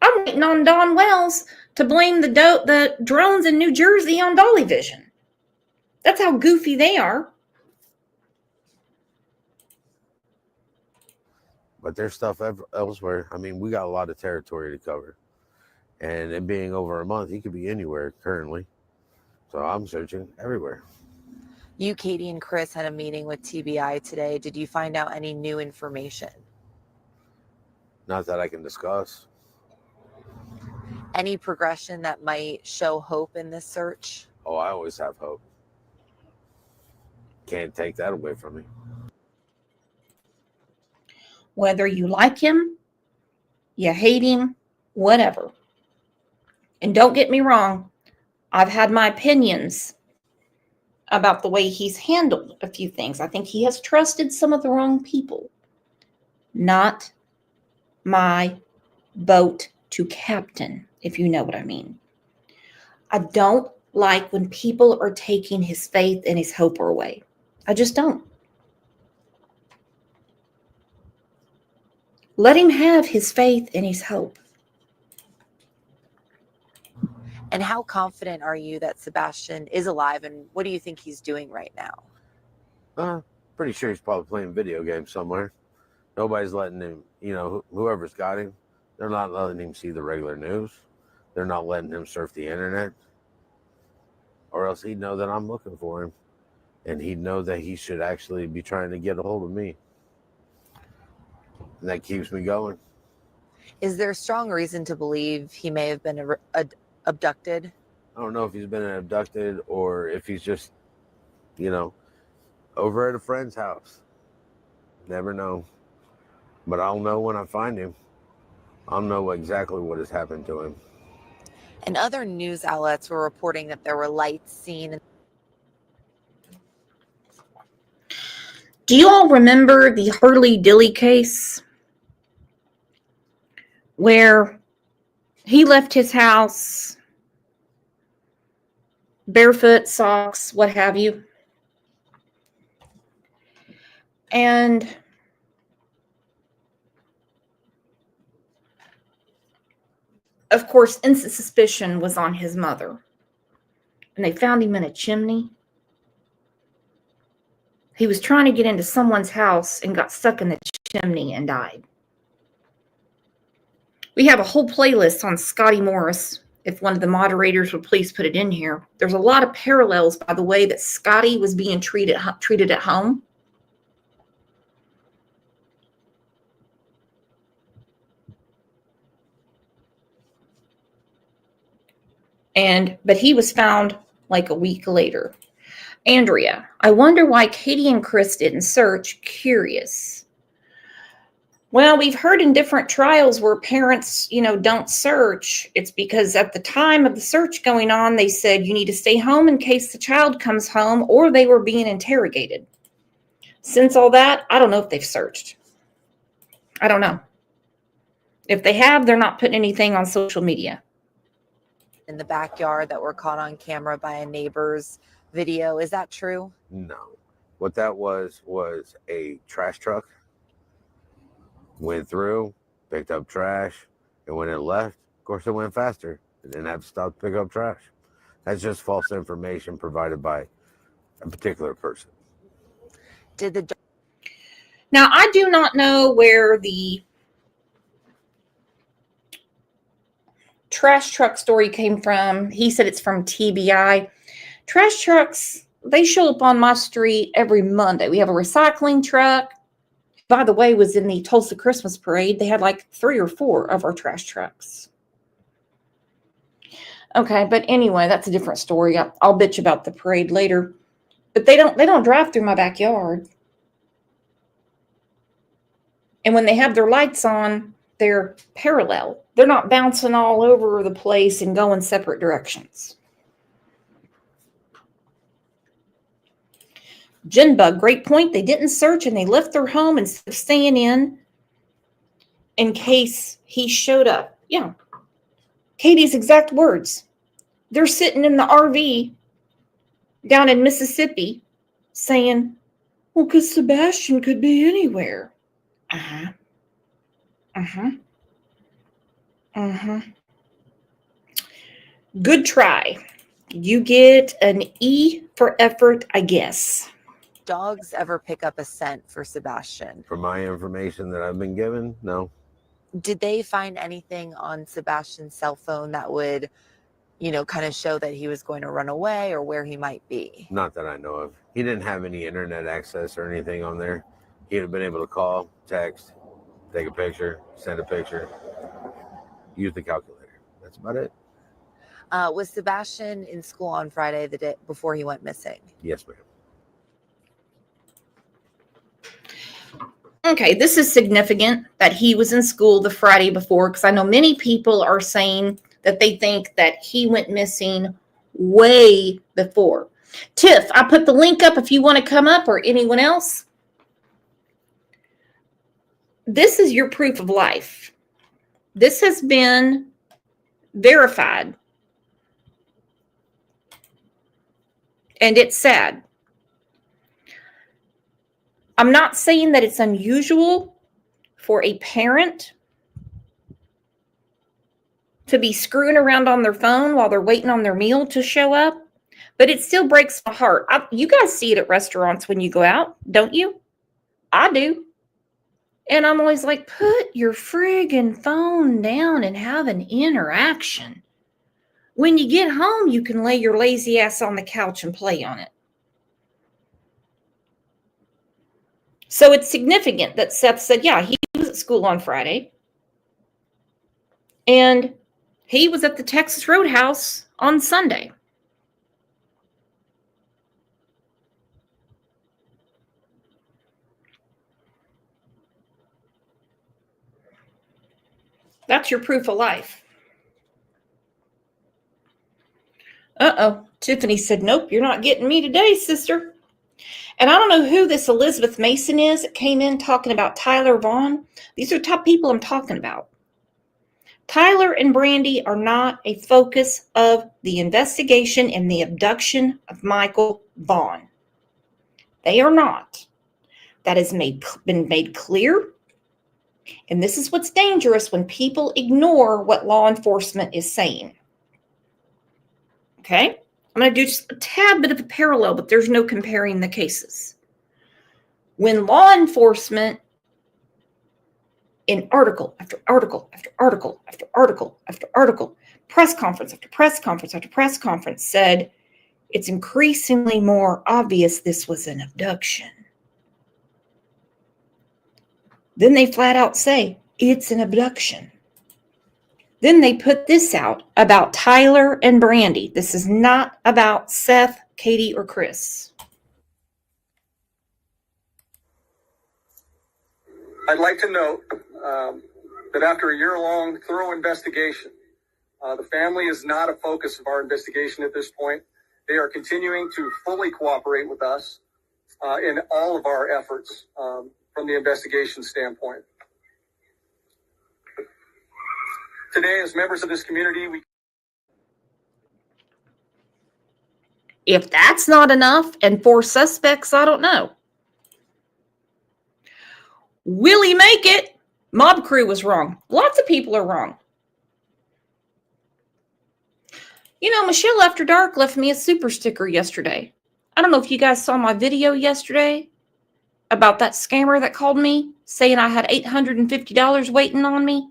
I'm waiting on Don Wells to blame the drones in New Jersey on Dolly Vision. That's how goofy they are. But there's stuff elsewhere. I mean, we got a lot of territory to cover. And it being over a month, he could be anywhere currently. So I'm searching everywhere. You, Katie, and Chris had a meeting with TBI today. Did you find out any new information? Not that I can discuss. Any progression that might show hope in this search? Oh, I always have hope. Can't take that away from me. Whether you like him, you hate him, whatever. And don't get me wrong, I've had my opinions about the way he's handled a few things. I think he has trusted some of the wrong people. Not my boat to captain, if you know what I mean. I don't like when people are taking his faith and his hope away. I just don't. Let him have his faith and his hope. And how confident are you that Sebastian is alive, and what do you think he's doing right now? Pretty sure he's probably playing video games somewhere. Nobody's letting him, whoever's got him, they're not letting him see the regular news. They're not letting him surf the internet. Or else he'd know that I'm looking for him. And he'd know that he should actually be trying to get a hold of me. And that keeps me going. Is there a strong reason to believe he may have been abducted? I don't know if he's been abducted or if he's just, over at a friend's house. Never know. But I'll know when I find him. I'll know exactly what has happened to him. And other news outlets were reporting that there were lights seen. Do you all remember the Hurley Dilly case? Where he left his house, barefoot, socks, what have you. And of course, instant suspicion was on his mother. And they found him in a chimney. He was trying to get into someone's house and got stuck in the chimney and died. We have a whole playlist on Scotty Morris. If one of the moderators would please put it in here. There's a lot of parallels by the way that Scotty was being treated at home. But he was found like a week later. Andrea, I wonder why Katie and Chris didn't search. Curious. Well, we've heard in different trials where parents, don't search. It's because at the time of the search going on, they said you need to stay home in case the child comes home, or they were being interrogated. Since all that, I don't know if they've searched. I don't know. If they have, they're not putting anything on social media. In the backyard that were caught on camera by a neighbor's video. Is that true? No. What that was a trash truck. Went through, picked up trash, and when it left, of course, it went faster. It didn't have to stop to pick up trash. That's just false information provided by a particular person. Now, I do not know where the trash truck story came from. He said it's from TBI. Trash trucks, they show up on my street every Monday. We have a recycling truck. By the way, was in the Tulsa Christmas parade. They had like 3 or 4 of our trash trucks. Okay, but anyway, that's a different story. I'll bitch about the parade later. But they don't drive through my backyard. And when they have their lights on, they're parallel. They're not bouncing all over the place and going separate directions. Jinbug, great point. They didn't search and they left their home instead of staying in case he showed up. Yeah. Katie's exact words. They're sitting in the RV down in Mississippi saying, well, because Sebastian could be anywhere. Uh-huh. Uh-huh. Uh-huh. Good try. You get an E for effort, I guess. Dogs ever pick up a scent for Sebastian? From my information that I've been given, no. Did they find anything on Sebastian's cell phone that would, kind of show that he was going to run away or where he might be? Not that I know of. He didn't have any internet access or anything on there. He'd have been able to call, text, take a picture, send a picture, use the calculator. That's about it. Was Sebastian in school on Friday, the day before he went missing? Yes, ma'am. Okay, this is significant that he was in school the Friday before, because I know many people are saying that they think that he went missing way before. Tiff, I put the link up if you want to come up, or anyone else. This is your proof of life. This has been verified. And it's sad. I'm not saying that it's unusual for a parent to be screwing around on their phone while they're waiting on their meal to show up, but it still breaks my heart. You guys see it at restaurants when you go out, don't you? I do. And I'm always like, put your friggin' phone down and have an interaction. When you get home, you can lay your lazy ass on the couch and play on it. So it's significant that Seth said, yeah, he was at school on Friday. And he was at the Texas Roadhouse on Sunday. That's your proof of life. Uh-oh. Tiffany said, nope, you're not getting me today, sister. And I don't know who this Elizabeth Mason is that came in talking about Tyler Vaughn. These are top people I'm talking about. Tyler and Brandy are not a focus of the investigation in the abduction of Michael Vaughn. They are not. That has been made clear. And this is what's dangerous when people ignore what law enforcement is saying. Okay? I'm going to do just a tad bit of a parallel, but there's no comparing the cases. When law enforcement, in article after article after article after article after article, press conference after press conference after press conference, said it's increasingly more obvious this was an abduction. Then they flat out say it's an abduction. Then they put this out about Tyler and Brandy. This is not about Seth, Katie, or Chris. I'd like to note that after a year-long thorough investigation, the family is not a focus of our investigation at this point. They are continuing to fully cooperate with us in all of our efforts from the investigation standpoint. Today, as members of this community, If that's not enough, and 4 suspects, I don't know. Will he make it? Mob Crew was wrong. Lots of people are wrong. You know, Michelle After Dark left me a super sticker yesterday. I don't know if you guys saw my video yesterday about that scammer that called me saying I had $850 waiting on me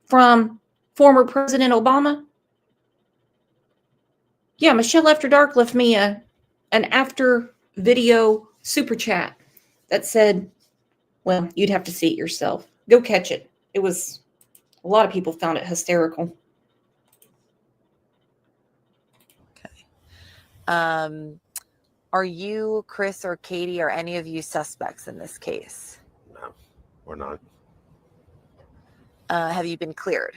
from former President Obama. Yeah, Michelle After Dark left me an after video super chat that said, well, you'd have to see it yourself. Go catch it. It was, a lot of people found it hysterical. Okay. Are you, Chris, or Katie, or any of you suspects in this case? No, we're not. Have you been cleared?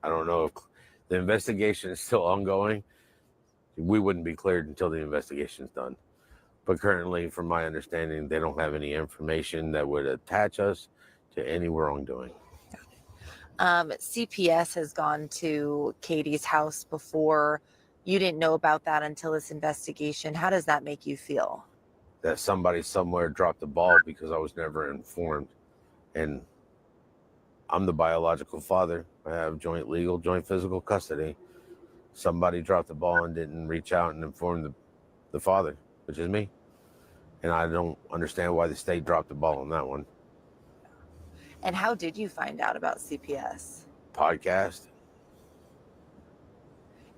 I don't know if the investigation is still ongoing. We wouldn't be cleared until the investigation's done. But currently, from my understanding, they don't have any information that would attach us to any wrongdoing. CPS has gone to Katie's house before. You didn't know about that until this investigation. How does that make you feel? That somebody somewhere dropped the ball because I was never informed. And I'm the biological father. I have joint physical custody. Somebody dropped the ball and didn't reach out and inform the father, which is me. And I don't understand why the state dropped the ball on that one. And how did you find out about CPS? Podcast.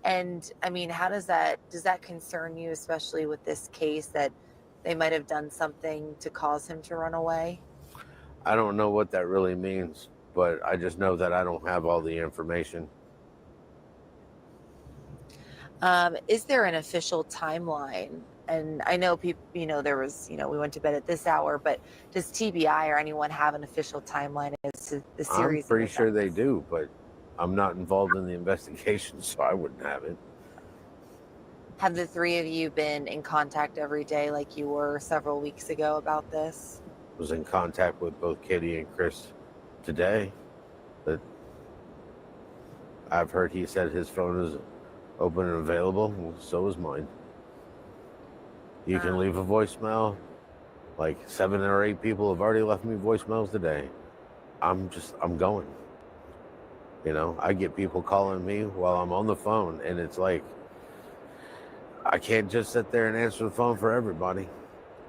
And I mean, does that concern you, especially with this case, that they might have done something to cause him to run away? I don't know what that really means, but I just know that I don't have all the information. Is there an official timeline? And I know people, there was, we went to bed at this hour, but does TBI or anyone have an official timeline as to the series? I'm pretty sure they do, but I'm not involved in the investigation, so I wouldn't have it. Have the three of you been in contact every day like you were several weeks ago about this? Was in contact with both Kitty and Chris today, but I've heard he said his phone is open and available. Well, so is mine. You can leave a voicemail. Like 7 or 8 people have already left me voicemails today. I'm going. I get people calling me while I'm on the phone, and it's like, I can't just sit there and answer the phone for everybody.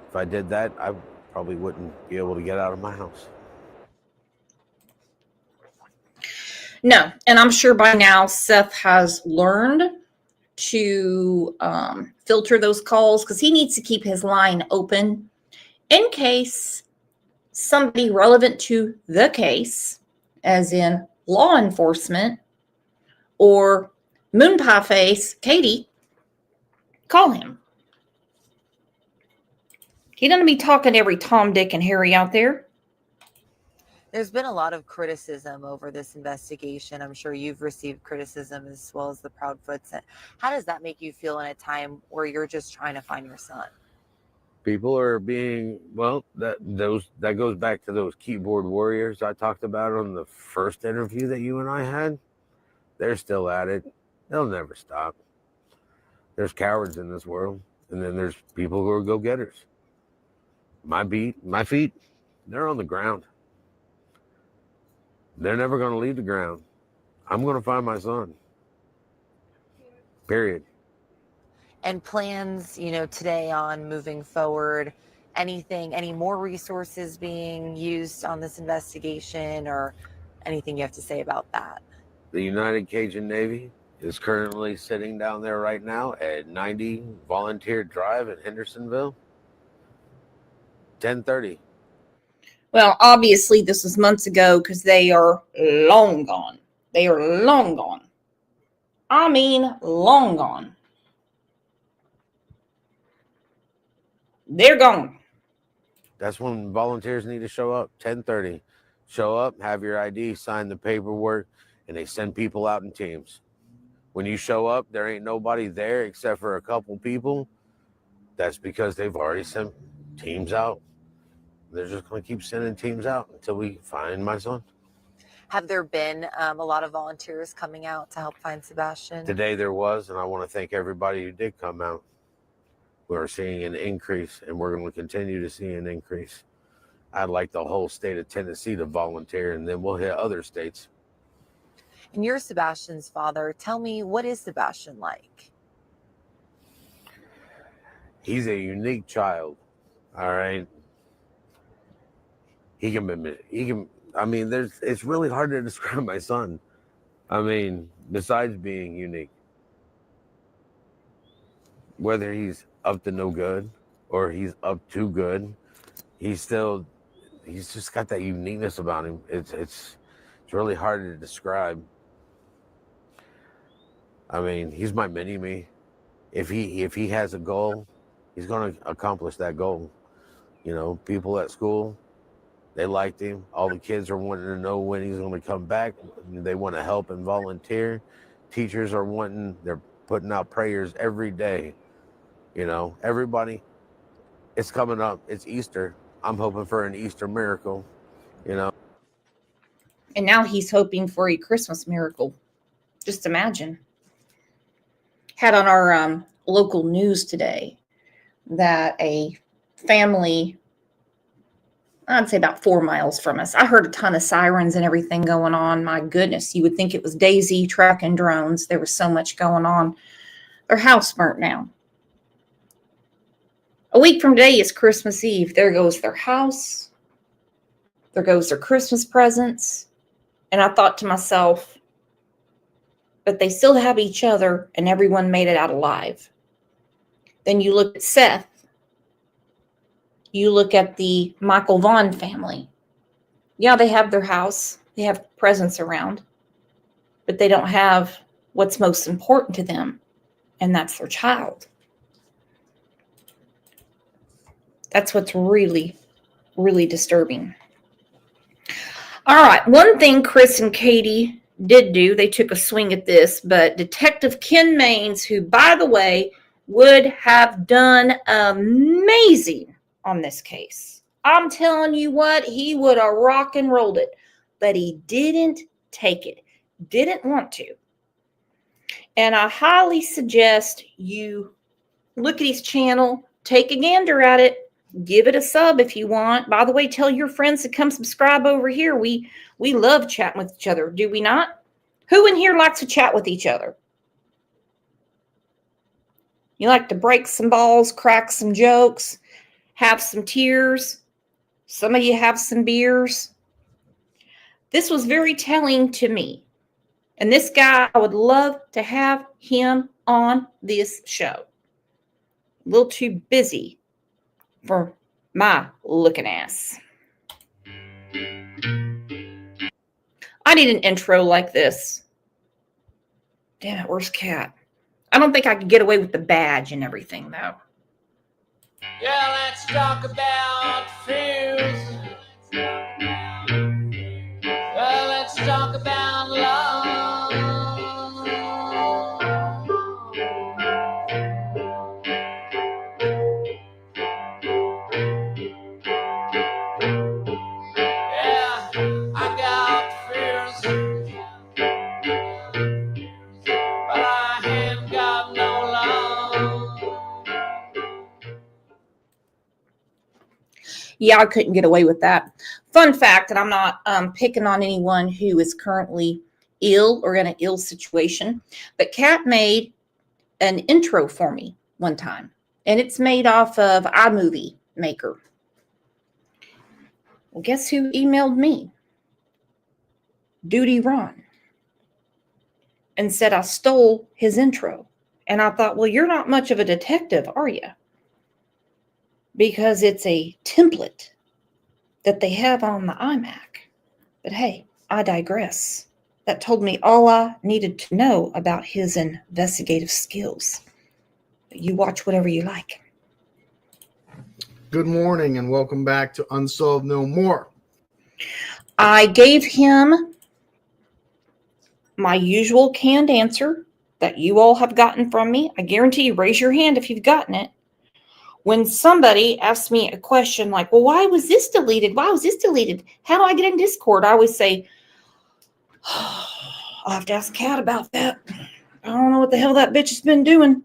If I did that, I probably wouldn't be able to get out of my house. No, and I'm sure by now Seth has learned to filter those calls, because he needs to keep his line open in case somebody relevant to the case, as in law enforcement or moon pie face Katie, call him. He doesn't be talking to every Tom, Dick, and Harry out there. There's been a lot of criticism over this investigation. I'm sure you've received criticism as well as the Proudfoots. How does that make you feel in a time where you're just trying to find your son? People are being, that goes back to those keyboard warriors I talked about on the first interview that you and I had. They're still at it. They'll never stop. There's cowards in this world, and then there's people who are go-getters. My feet, they're on the ground. They're never going to leave the ground. I'm going to find my son. Period. And plans, today on moving forward, any more resources being used on this investigation, or anything you have to say about that? The United Cajun Navy is currently sitting down there right now at 90 Volunteer Drive in Hendersonville. 10:30. Well, obviously this was months ago, because they are long gone. They are long gone. I mean, long gone. They're gone. That's when volunteers need to show up. 10:30. Show up, have your ID, sign the paperwork, and they send people out in teams. When you show up, there ain't nobody there except for a couple people. That's because they've already sent teams out. They're just going to keep sending teams out until we find my son. Have there been a lot of volunteers coming out to help find Sebastian? Today there was, and I want to thank everybody who did come out. We're seeing an increase, and we're going to continue to see an increase. I'd like the whole state of Tennessee to volunteer, and then we'll hit other states. And you're Sebastian's father. Tell me, what is Sebastian like? He's a unique child. All right. It's really hard to describe my son. Besides being unique, whether he's up to no good or he's up to good, he's just got that uniqueness about him. It's really hard to describe. He's my mini-me. If he has a goal, he's going to accomplish that goal. People at school, they liked him. All the kids are wanting to know when he's going to come back. They want to help and volunteer. Teachers are they're putting out prayers every day. Everybody, it's coming up. It's Easter. I'm hoping for an Easter miracle, And now he's hoping for a Christmas miracle. Just imagine. Had on our local news today that a family, I'd say about 4 miles from us, I heard a ton of sirens and everything going on. My goodness, you would think it was Daisy tracking drones. There was so much going on. Their house burnt down. A week from today is Christmas Eve. There goes their house. There goes their Christmas presents. And I thought to myself, but they still have each other, and everyone made it out alive. Then you look at Seth. You look at the Michael Vaughn family. Yeah, they have their house. They have presents around. But they don't have what's most important to them, and that's their child. That's what's really, really disturbing. All right, one thing Chris and Katie did do, they took a swing at this, but Detective Ken Maines, who, by the way, would have done amazing on this case. I'm telling you what, he would have rock and rolled it, but he didn't take it, didn't want to. And I highly suggest you look at his channel, take a gander at it, give it a sub if you want. By the way, tell your friends to come subscribe over here. We love chatting with each other, do we not? Who in here likes to chat with each other? You like to break some balls, crack some jokes, have some tears. Some of you have some beers. This was very telling to me. And this guy, I would love to have him on this show. A little too busy for my looking ass. I need an intro like this. Damn it, where's Cat? I don't think I could get away with the badge and everything, though. Yeah, let's talk about fears. Let's talk about love. Yeah, I got fears, but I ain't got no love. Yeah, I couldn't get away with that. Fun fact, and I'm not picking on anyone who is currently ill or in an ill situation, but Kat made an intro for me one time, and it's made off of iMovie Maker. Well, guess who emailed me? Duty Ron, and said I stole his intro. And I thought, well, you're not much of a detective, are you? Because it's a template that they have on the iMac. But hey, I digress. That told me all I needed to know about his investigative skills. But you watch whatever you like. Good morning and welcome back to Unsolved No More. I gave him my usual canned answer that you all have gotten from me. I guarantee you, raise your hand if you've gotten it. When somebody asks me a question like, well, why was this deleted? Why was this deleted? How do I get in Discord? I always say, oh, I'll have to ask Kat about that. I don't know what the hell that bitch has been doing.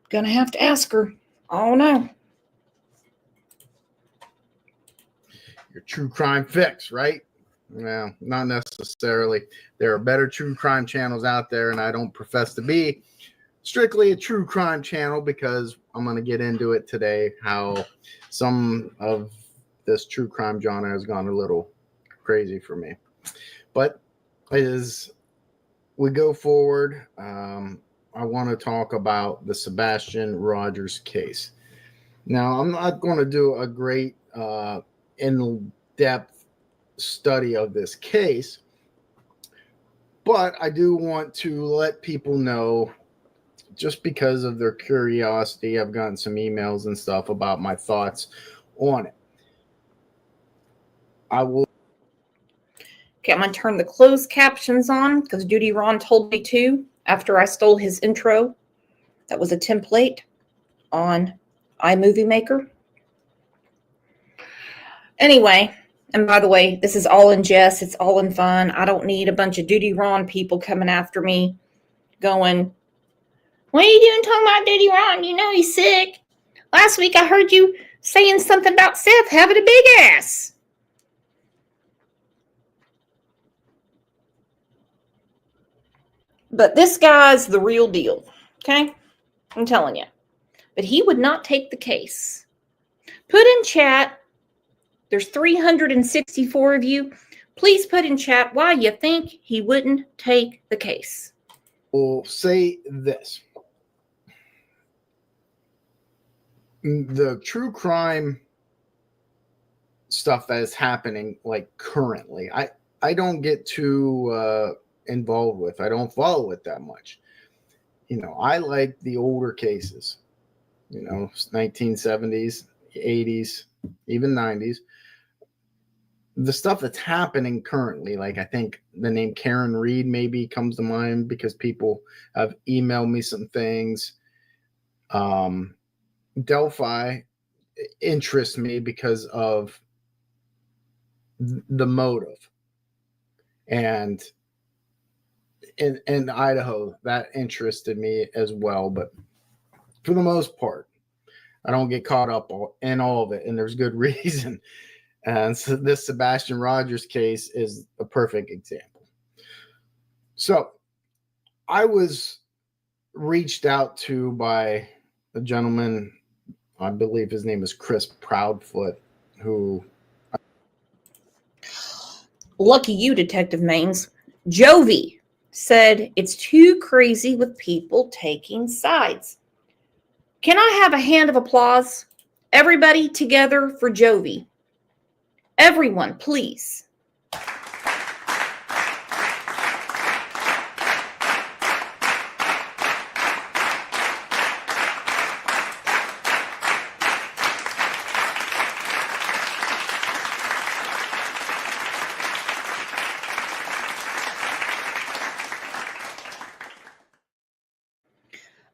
Gonna have to ask her. I don't know. Your true crime fix, right? Well, not necessarily. There are better true crime channels out there, and I don't profess to be strictly a true crime channel because I'm going to get into it today, how some of this true crime genre has gone a little crazy for me. But as we go forward, I want to talk about the Sebastian Rogers case. Now, I'm not going to do a great in-depth study of this case, but I do want to let people know, just because of their curiosity, I've gotten some emails and stuff about my thoughts on it. I will. Okay, I'm going to turn the closed captions on because Duty Ron told me to after I stole his intro. That was a template on iMovie Maker. Anyway, and by the way, this is all in jest. It's all in fun. I don't need a bunch of Duty Ron people coming after me going, what are you doing talking about Duty Ron? You know he's sick. Last week I heard you saying something about Seth having a big ass. But this guy's the real deal, okay? I'm telling you. But he would not take the case. Put in chat, there's 364 of you. Please put in chat why you think he wouldn't take the case. Will say this. The true crime stuff that is happening, like currently, I don't get too involved with. I don't follow it that much. I like the older cases, 1970s, 80s, even 90s. The stuff that's happening currently, like I think the name Karen Reed maybe comes to mind because people have emailed me some things. Delphi interests me because of the motive. And in Idaho, that interested me as well. But for the most part, I don't get caught up in all of it, and there's good reason. And so this Sebastian Rogers case is a perfect example. So I was reached out to by a gentleman, I believe his name is Chris Proudfoot, who... Lucky you, Detective Maines. Jovi said it's too crazy with people taking sides. Can I have a hand of applause? Everybody together for Jovi. Everyone, please.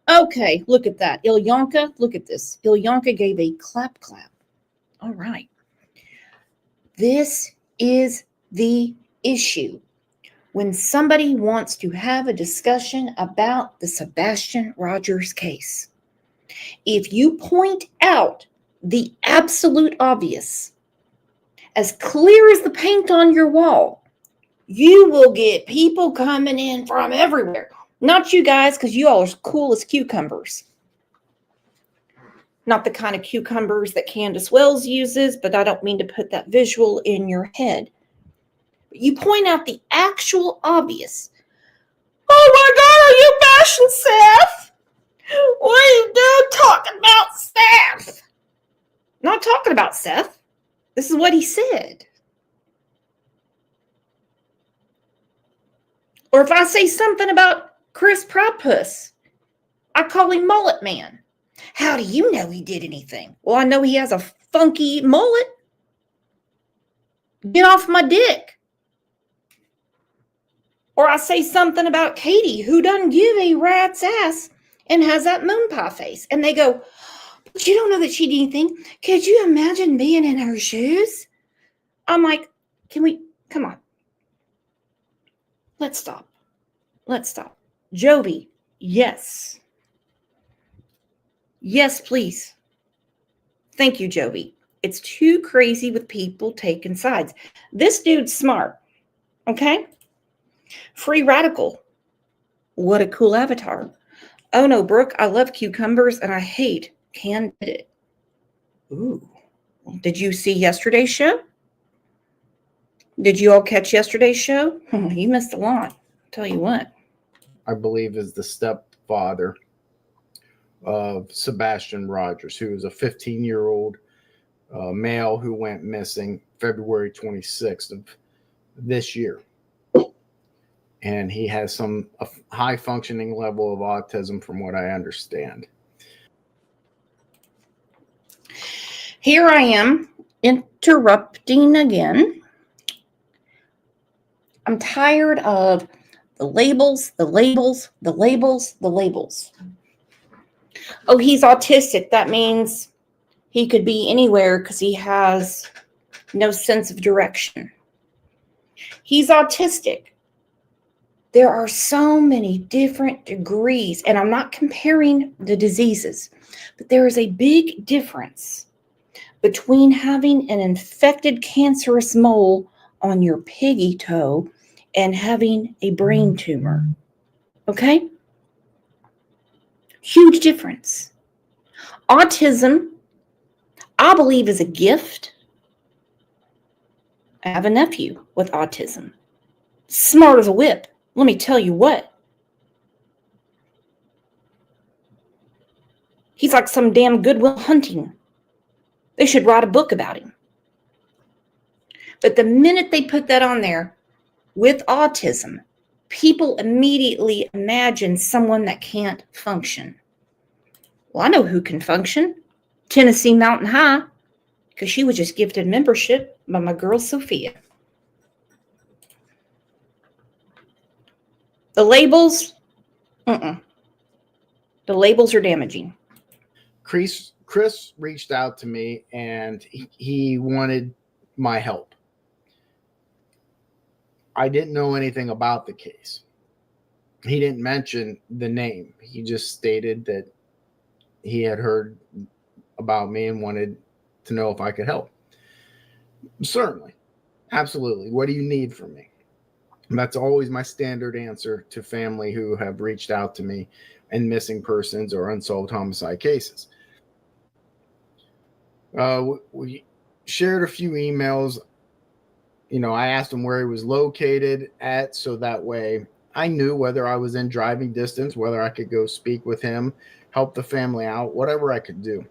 Okay, look at that. Ilyanka, look at this. Ilyanka gave a clap. All right. This is the issue. When somebody wants to have a discussion about the Sebastian Rogers case, if you point out the absolute obvious, as clear as the paint on your wall, you will get people coming in from everywhere. Not you guys, because you all are cool as cucumbers. Not the kind of cucumbers that Candace Wells uses, but I don't mean to put that visual in your head. You point out the actual obvious. Oh my God, are you bashing Seth? What are you doing talking about Seth? Not talking about Seth. This is what he said. Or if I say something about Chris Proudpuss, I call him Mullet Man. How do you know he did anything? Well, I know he has a funky mullet. Get off my dick. Or I say something about Katie, who doesn't give a rat's ass and has that moon pie face. And they go, but you don't know that she did anything. Could you imagine being in her shoes? I'm like, come on. Let's stop. Jovi, yes. Yes, please. Thank you, Jovi. It's too crazy with people taking sides. This dude's smart, okay? Free radical. What a cool avatar. Oh no, Brooke, I love cucumbers and I hate candid. Ooh. Did you see yesterday's show? Did you all catch yesterday's show? You missed a lot. I'll tell you what. I believe is the stepfather of Sebastian Rogers, who is a 15-year-old male who went missing February 26th of this year. And he has a high functioning level of autism from what I understand. Here I am interrupting again. I'm tired of the labels. Oh, he's autistic. That means he could be anywhere because he has no sense of direction. He's autistic. There are so many different degrees, and I'm not comparing the diseases, but there is a big difference between having an infected cancerous mole on your piggy toe and having a brain tumor. Okay? Huge difference. Autism, I believe, is a gift. I have a nephew with autism. Smart as a whip. Let me tell you what. He's like some damn Goodwill Hunting. They should write a book about him. But the minute they put that on there with autism, people immediately imagine someone that can't function. Well, I know who can function. Tennessee Mountain High, because she was just gifted membership by my girl Sophia. The labels, the labels are damaging. Chris reached out to me and he wanted my help. I didn't know anything about the case. He didn't mention the name. He just stated that he had heard about me and wanted to know if I could help. Certainly. Absolutely. What do you need from me? And that's always my standard answer to family who have reached out to me in missing persons or unsolved homicide cases. We shared a few emails. You know, I asked him where he was located at, so that way I knew whether I was in driving distance, whether I could go speak with him, help the family out, whatever I could do.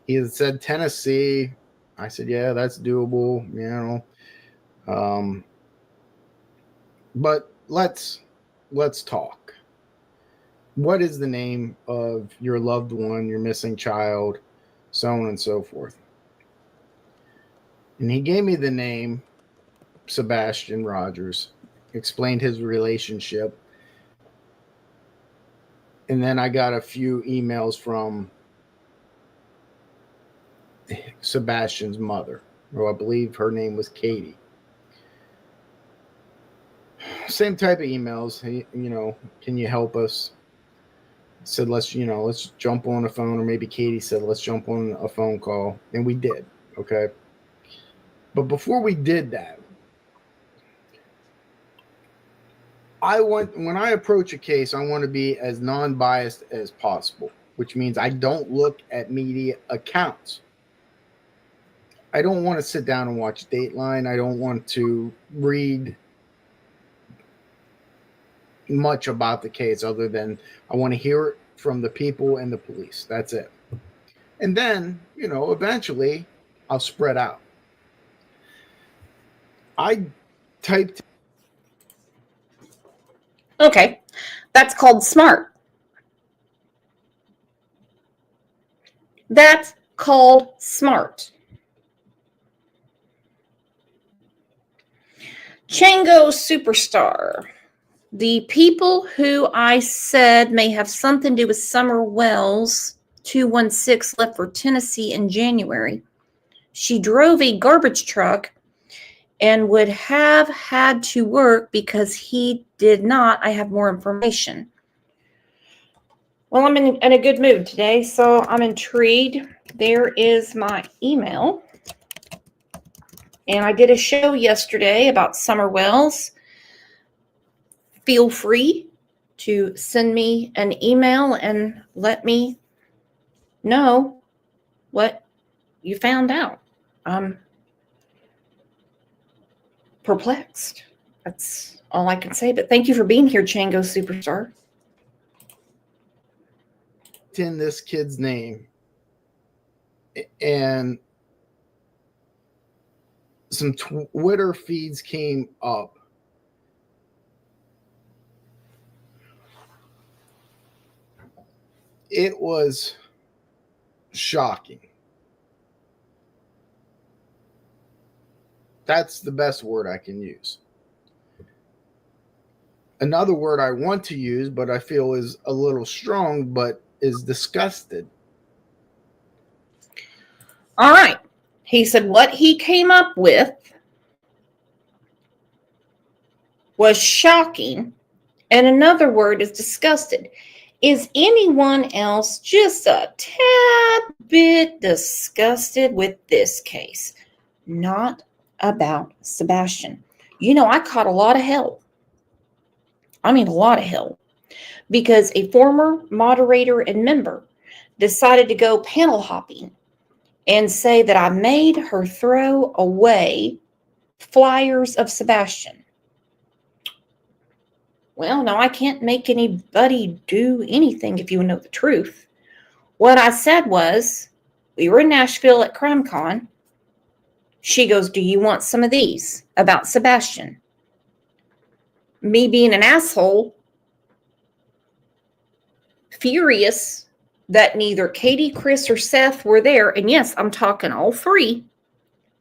He had said Tennessee. I said, yeah, that's doable, you know. But let's talk. What is the name of your loved one, your missing child, so on and so forth? And he gave me the name Sebastian Rogers, explained his relationship. And then I got a few emails from Sebastian's mother, or I believe her name was Katie. Same type of emails. Hey, you know, can you help us? Said, let's jump on a phone, or maybe Katie said, let's jump on a phone call. And we did. Okay. But before we did that, when I approach a case, I want to be as non-biased as possible, which means I don't look at media accounts. I don't want to sit down and watch Dateline. I don't want to read much about the case other than I want to hear it from the people and the police. That's it. And then, you know, eventually I'll spread out. I typed. Okay, that's called smart. That's called smart. Chango Superstar. The people who I said may have something to do with Summer Wells 216 left for Tennessee in January. She drove a garbage truck and would have had to work because he did not. I have more information. Well, I'm in a good mood today, so I'm intrigued. There is my email. And I did a show yesterday about Summer Wells. Feel free to send me an email and let me know what you found out. I'm perplexed. That's all I can say. But thank you for being here, Chango Superstar. In this kid's name, and some Twitter feeds came up. It was shocking. That's the best word I can use. Another word I want to use, but I feel is a little strong, but is disgusted. All right. He said what he came up with was shocking, and another word is disgusted. Is anyone else just a tad bit disgusted with this case? Not about Sebastian. You know, I caught a lot of hell. I mean, a lot of hell. Because a former moderator and member decided to go panel hopping and say that I made her throw away flyers of Sebastian. Well, no, I can't make anybody do anything if you know the truth. What I said was, we were in Nashville at CrimeCon. She goes, do you want some of these about Sebastian? me being an asshole, furious that neither Katie, Chris, or Seth were there. And yes, I'm talking all three.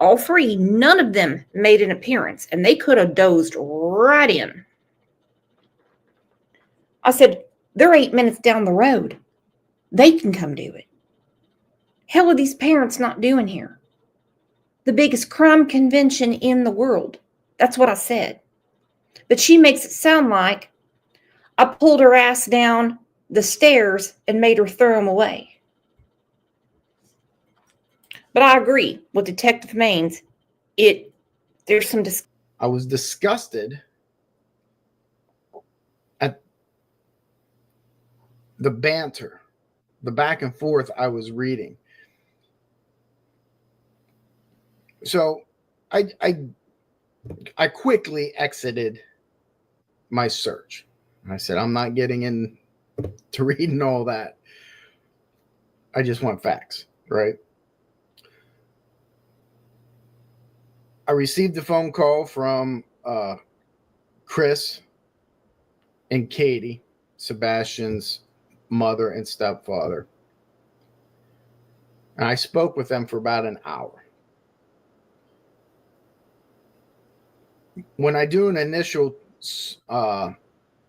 All three, none of them made an appearance, and they could have dozed right in. I said, they're 8 minutes down the road. They can come do it. Hell are these parents not doing here? The biggest crime convention in the world. That's what I said. But she makes it sound like I pulled her ass down the stairs and made her throw them away. But I agree with Detective Maines. There's some I was disgusted at the banter, the back and forth I was reading. So I quickly exited my search. I said, I'm not getting in to reading all that. I just want facts, right? I received a phone call from Chris and Katie, Sebastian's mother and stepfather. And I spoke with them for about an hour. When I do an initial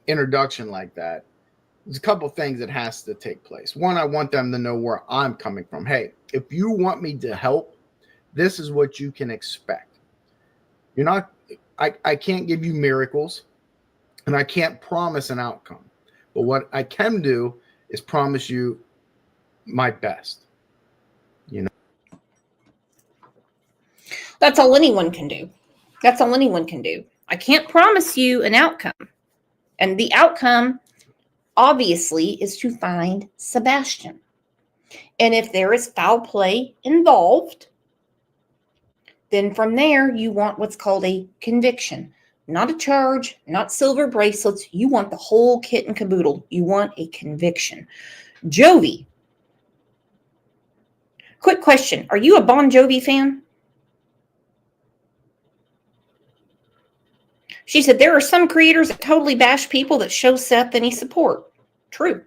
introduction like that, there's a couple things that has to take place. One, I want them to know where I'm coming from. Hey, if you want me to help, this is what you can expect. You're not, I can't give you miracles, and I can't promise an outcome. But what I can do is promise you my best. You know, That's all anyone can do. That's all anyone can do. I can't promise you an outcome. And the outcome, obviously, is to find Sebastian. And if there is foul play involved, then from there, you want what's called a conviction. Not a charge, not silver bracelets. You want the whole kit and caboodle. You want a conviction. Jovi. Quick question. Are you a Bon Jovi fan? She said, there are some creators that totally bash people that show Seth any support. True.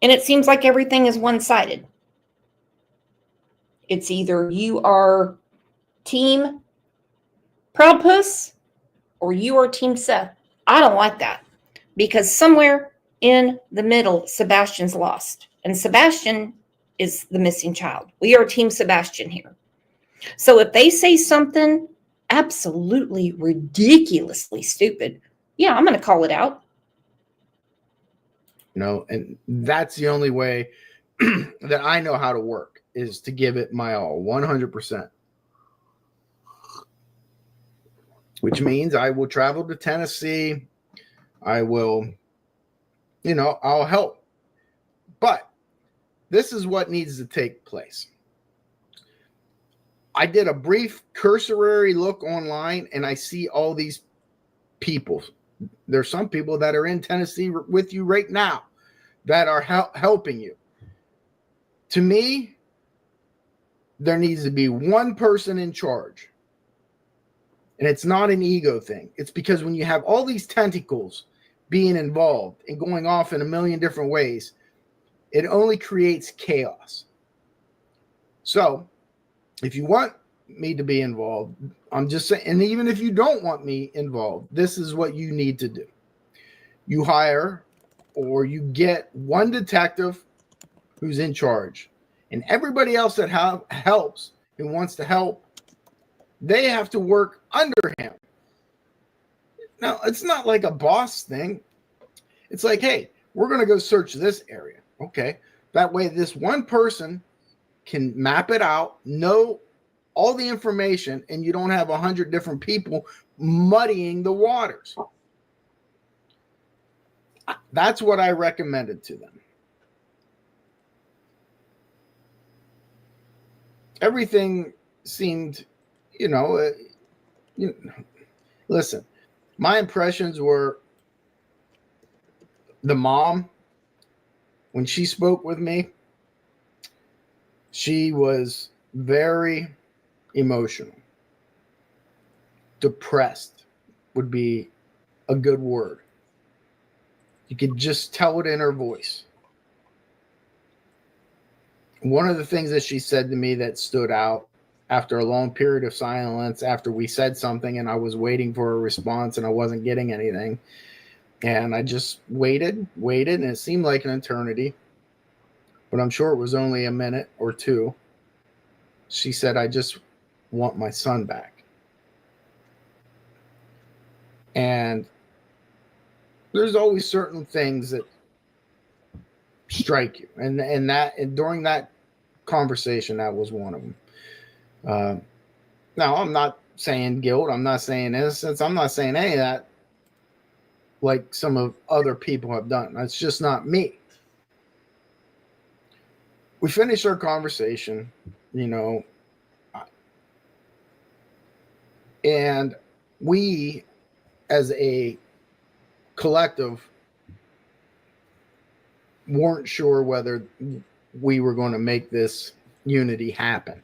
And it seems like everything is one-sided. It's either you are team Proud Puss or you are team Seth. I don't like that because somewhere in the middle, Sebastian's lost. And Sebastian is the missing child. We are team Sebastian here. So if they say something absolutely ridiculously stupid, yeah, I'm going to call it out. you know, and that's the only way that I know how to work, is to give it my all, 100%. Which means I will travel to Tennessee. I will, I'll help. But this is what needs to take place. I did a brief cursory look online, and I see all these people. There's some people that are in Tennessee with you right now that are helping you. To me, there needs to be one person in charge. And it's not an ego thing. It's because when you have all these tentacles being involved and going off in a million different ways, it only creates chaos. So if you want me to be involved, I'm just saying, and even if you don't want me involved, this is what you need to do. You hire or you get one detective who's in charge, and everybody else that helps and wants to help, they have to work under him. Now, it's not like a boss thing. It's like, hey, we're going to go search this area. Okay. That way, this one person can map it out, know all the information, and you don't have 100 different people muddying the waters. That's what I recommended to them. Everything seemed, listen, my impressions were the mom, when she spoke with me, she was very emotional, depressed, would be a good word. You could just tell it in her voice. One of the things that she said to me that stood out after a long period of silence, after we said something and I was waiting for a response and I wasn't getting anything, and I just waited, and it seemed like an eternity, but I'm sure it was only a minute or two. She said, "I just want my son back." And there's always certain things that strike you, and during that conversation, that was one of them. Now, I'm not saying guilt, I'm not saying innocence, I'm not saying any of that like some of other people have done. That's just not me. We finished our conversation, and we, as a collective, weren't sure whether we were going to make this unity happen.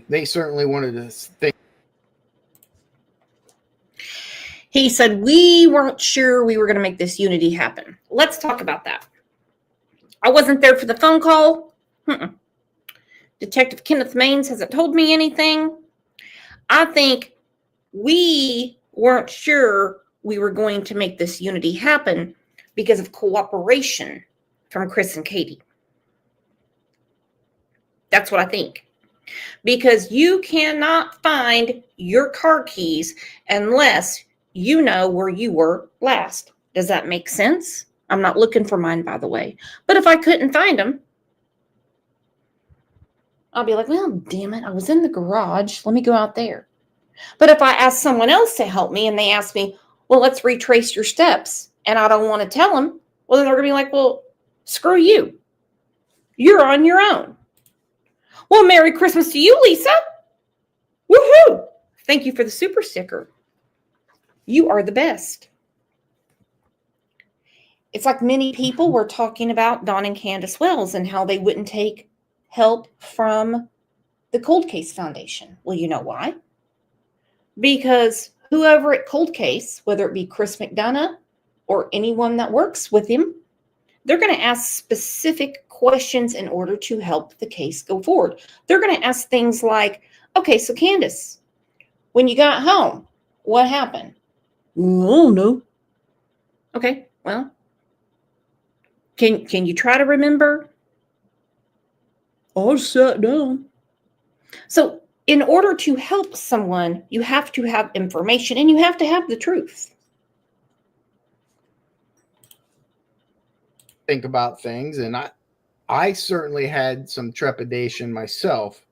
They certainly wanted to think. He said, we weren't sure we were going to make this unity happen. Let's talk about that. I wasn't there for the phone call. Detective Kenneth Maines hasn't told me anything. I think we weren't sure we were going to make this unity happen because of cooperation from Chris and Katie. That's what I think. Because you cannot find your car keys unless you know where you were last. Does that make sense? I'm not looking for mine, by the way. But if I couldn't find them, I'll be like, well, damn it, I was in the garage. Let me go out there. But if I ask someone else to help me and they ask me, well, let's retrace your steps, and I don't want to tell them, well, then they're going to be like, well, screw you. You're on your own. Well, Merry Christmas to you, Lisa. Woohoo! Thank you for the super sticker. You are the best. It's like many people were talking about Don and Candace Wells and how they wouldn't take help from the Cold Case Foundation. Well, you know why? Because whoever at Cold Case, whether it be Chris McDonough or anyone that works with him, they're going to ask specific questions in order to help the case go forward. They're going to ask things like, okay, so Candace, when you got home, what happened? Oh, no. Okay, well, can you try to remember? I sat down. So in order to help someone, you have to have information and you have to have the truth. Think about things, and I certainly had some trepidation myself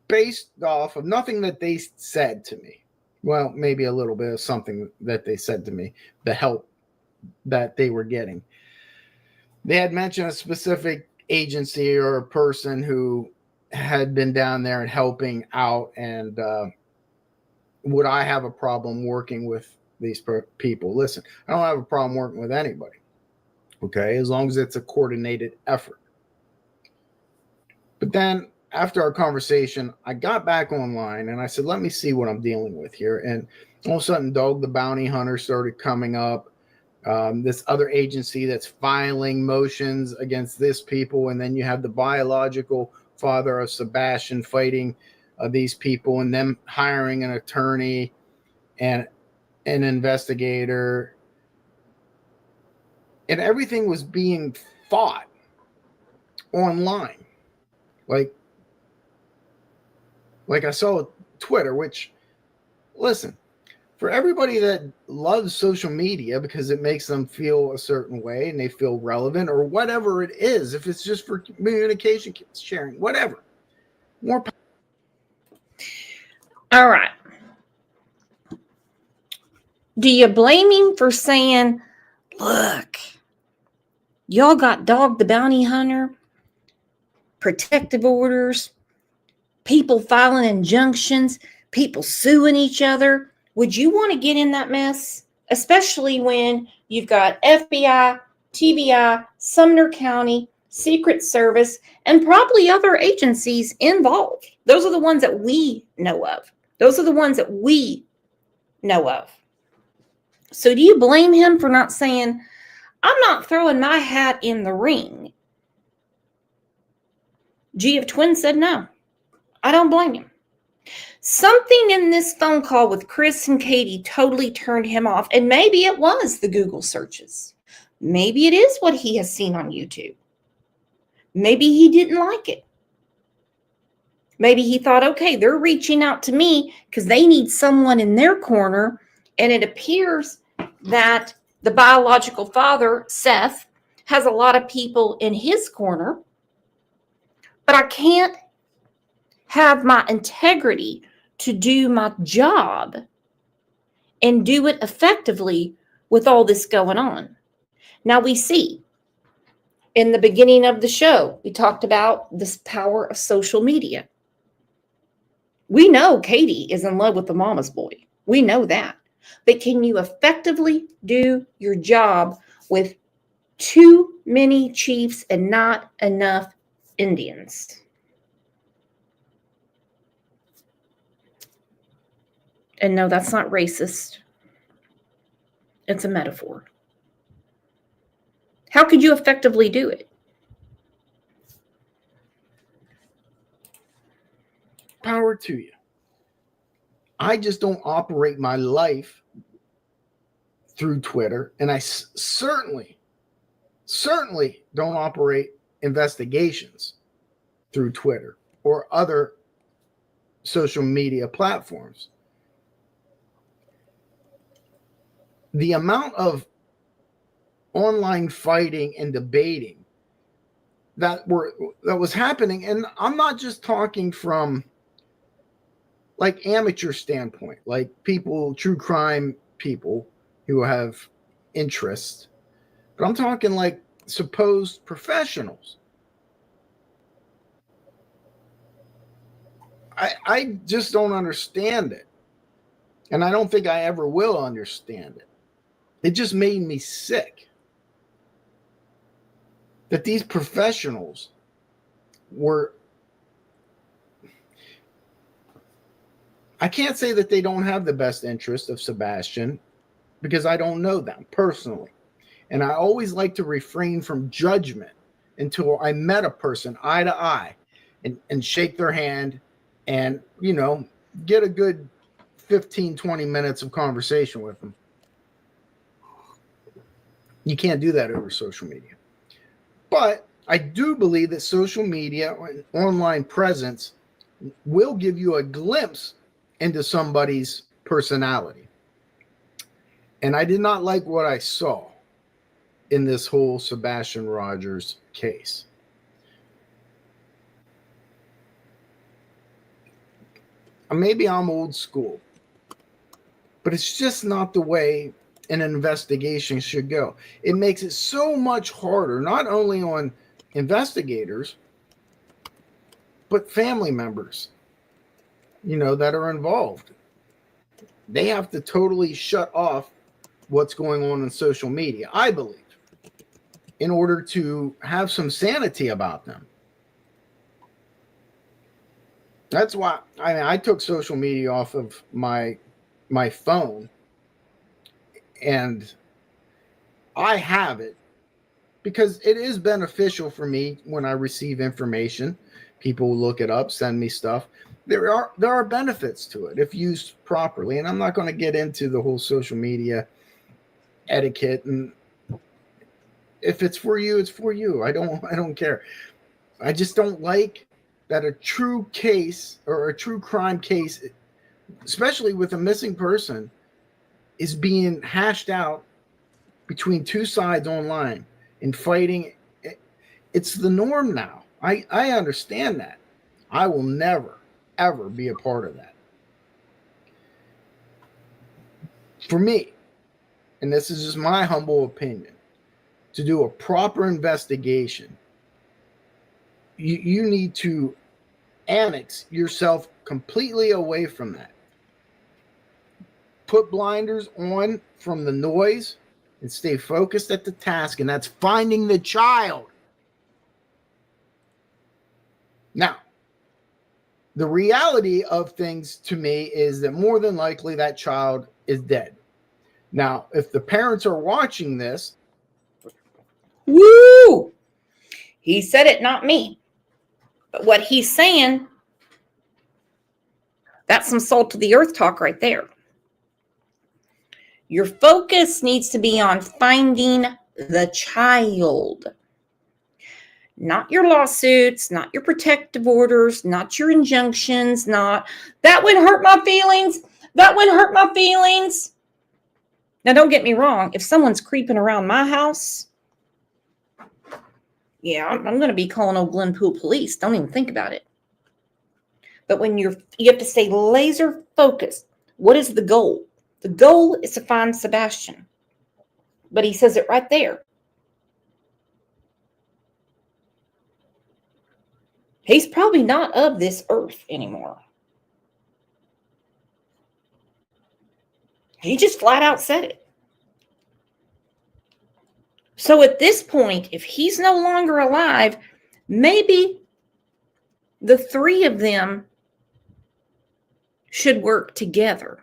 based off of nothing that they said to me. Well, maybe a little bit of something that they said to me, the help that they were getting. They had mentioned a specific agency or a person who had been down there and helping out, and would I have a problem working with these people? Listen, I don't have a problem working with anybody, okay, as long as it's a coordinated effort. But then after our conversation, I got back online and I said, let me see what I'm dealing with here. And all of a sudden, Dog the Bounty Hunter started coming up. This other agency that's filing motions against this people. And then you have the biological father of Sebastian fighting these people and them hiring an attorney and an investigator. And everything was being fought online. Like I saw Twitter, which, listen, for everybody that loves social media because it makes them feel a certain way and they feel relevant or whatever it is, if it's just for communication, sharing, whatever. More. All right. Do you blame him for saying, look, y'all got Dog the Bounty Hunter, protective orders, people filing injunctions, people suing each other? Would you want to get in that mess? Especially when you've got FBI, TBI, Sumner County, Secret Service, and probably other agencies involved. Those are the ones that we know of. Those are the ones that we know of. So do you blame him for not saying, I'm not throwing my hat in the ring? GF Twin said no. I don't blame him. Something in this phone call with Chris and Katie totally turned him off. And maybe it was the Google searches. Maybe it is what he has seen on YouTube. Maybe he didn't like it. Maybe he thought, okay, they're reaching out to me because they need someone in their corner. And it appears that the biological father, Seth, has a lot of people in his corner. But I can't have my integrity to do my job and do it effectively with all this going on. Now we see in the beginning of the show, we talked about this power of social media. We know Katie is in love with the mama's boy. We know that. But can you effectively do your job with too many chiefs and not enough Indians? And no, that's not racist. It's a metaphor. How could you effectively do it? Power to you. I just don't operate my life through Twitter, and I certainly don't operate investigations through Twitter or other social media platforms. The amount of online fighting and debating that was happening, and I'm not just talking from like amateur standpoint, like people, true crime people who have interest, but I'm talking like supposed professionals. I just don't understand it, and I don't think I ever will understand it. It just made me sick that these professionals were, I can't say that they don't have the best interest of Sebastian because I don't know them personally. And I always like to refrain from judgment until I met a person eye to eye and shake their hand and, you know, get a good 15, 20 minutes of conversation with them. You can't do that over social media. But I do believe that social media and online presence will give you a glimpse into somebody's personality. And I did not like what I saw in this whole Sebastian Rogers case. Maybe I'm old school, but it's just not the way an investigation should go. It makes it so much harder, not only on investigators, but family members, you know, that are involved. They have to totally shut off what's going on in social media, I believe, in order to have some sanity about them. That's why I took social media off of my phone, and I have it because it is beneficial for me when I receive information. People look it up, send me stuff. There are benefits to it if used properly, and I'm not going to get into the whole social media etiquette. And if it's for you, it's for you. I don't care. I just don't like that a true case or a true crime case, especially with a missing person, is being hashed out between two sides online and fighting. It's the norm now. I understand that. I will never, ever be a part of that. For me, and this is just my humble opinion, to do a proper investigation, you need to annex yourself completely away from that. Put blinders on from the noise and stay focused at the task, and that's finding the child. Now, the reality of things to me is that more than likely that child is dead. Now, if the parents are watching this, woo! He said it, not me. But what he's saying, that's some salt of the earth talk right there. Your focus needs to be on finding the child. Not your lawsuits, not your protective orders, not your injunctions, not that would hurt my feelings. That would hurt my feelings. Now, don't get me wrong. If someone's creeping around my house, yeah, I'm going to be calling old Glenpool police. Don't even think about it. But when you have to stay laser focused. What is the goal? The goal is to find Sebastian. But he says it right there. He's probably not of this earth anymore. He just flat out said it. So at this point, if he's no longer alive, maybe the three of them should work together.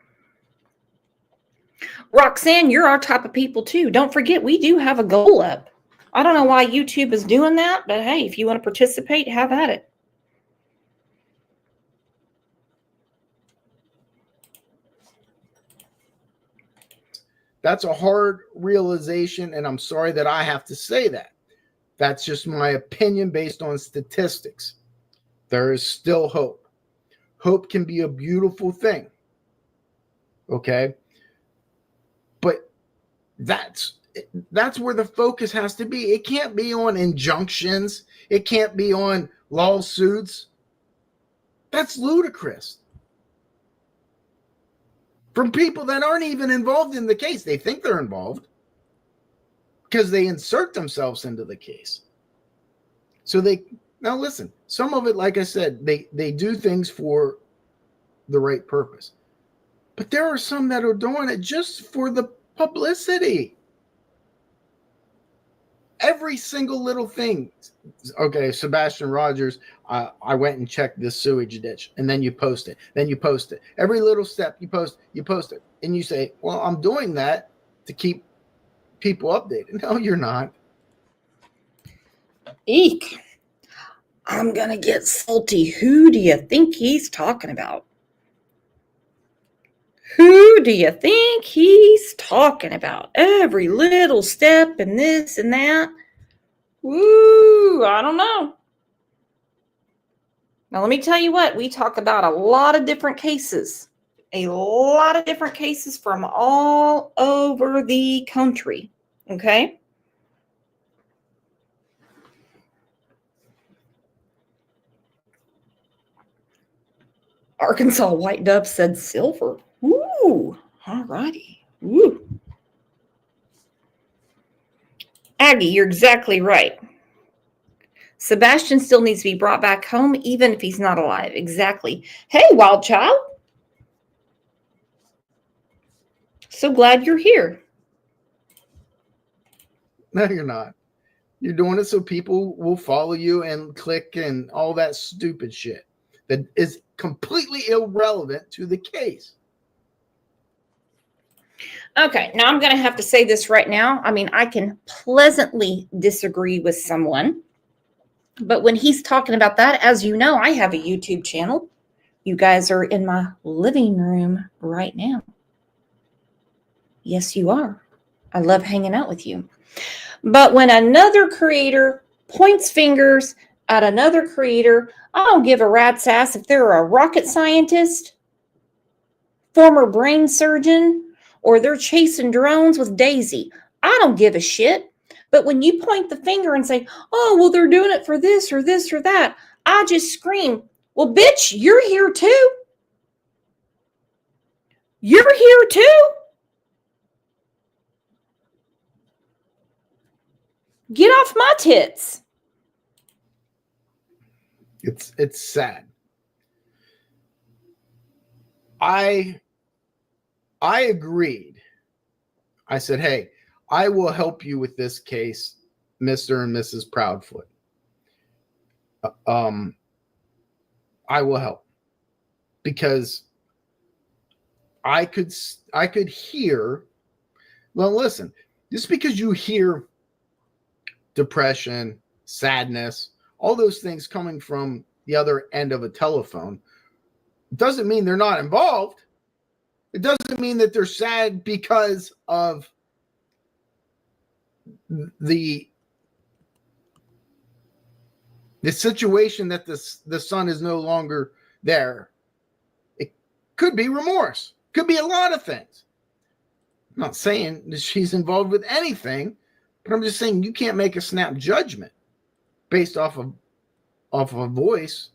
Roxanne, you're our type of people too. Don't forget, we do have a goal up. I don't know why YouTube is doing that, but hey, if you want to participate, have at it. that's a hard realization, and I'm sorry that I have to say that. That's just my opinion based on statistics. There is still hope. Hope can be a beautiful thing. Okay? But that's where the focus has to be. It can't be on injunctions. It can't be on lawsuits. That's ludicrous. From people that aren't even involved in the case. They think they're involved because they insert themselves into the case. So now listen, some of it, like I said, they do things for the right purpose. But there are some that are doing it just for the publicity. Every single little thing. Okay, Sebastian Rogers, I went and checked this sewage ditch, and then you post it. Then you post it. Every little step you post it. And you say, well, I'm doing that to keep people updated. No, you're not. Eek. I'm going to get salty. Who do you think he's talking about? Who do you think he's talking about? Every little step and this and that. Woo, I don't know. Now, let me tell you what. We talk about a lot of different cases. A lot of different cases from all over the country. Okay? Arkansas White Dove said silver. Ooh, all righty. Ooh. Aggie, you're exactly right. Sebastian still needs to be brought back home, even if he's not alive. Exactly. Hey, wild child. So glad you're here. No, you're not. You're doing it so people will follow you and click and all that stupid shit that is completely irrelevant to the case. Okay, now I'm going to have to say this right now. I mean, I can pleasantly disagree with someone, but when he's talking about that, as you know, I have a YouTube channel. You guys are in my living room right now. Yes, you are. I love hanging out with you. But when another creator points fingers at another creator, I don't give a rat's ass if they're a rocket scientist, former brain surgeon, or they're chasing drones with Daisy. I don't give a shit. But when you point the finger and say, oh, well, they're doing it for this or this or that, I just scream, well, bitch, you're here too. You're here too. Get off my tits. It's sad. I agreed. I said, hey, I will help you with this case, Mr. and Mrs. Proudfoot. I will help. because I could hear, well, listen, just because you hear depression, sadness, all those things coming from the other end of a telephone, doesn't mean they're not involved. It doesn't mean that they're sad because of the situation that the son is no longer there. It could be remorse, could be a lot of things. I'm not saying that she's involved with anything, but I'm just saying you can't make a snap judgment based off of a voice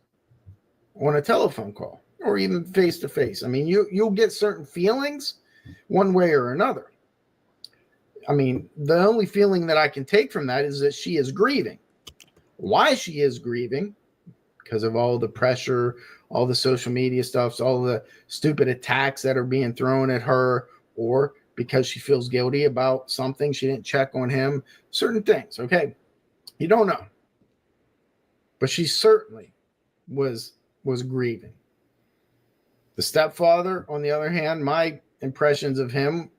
on a telephone call or even face to face. I mean, you'll get certain feelings one way or another. I mean, the only feeling that I can take from that is that she is grieving. Why she is grieving, because of all the pressure, all the social media stuff, all the stupid attacks that are being thrown at her, or because she feels guilty about something, she didn't check on him, certain things. Okay, you don't know, but she certainly was grieving. The stepfather, on the other hand, my impressions of him,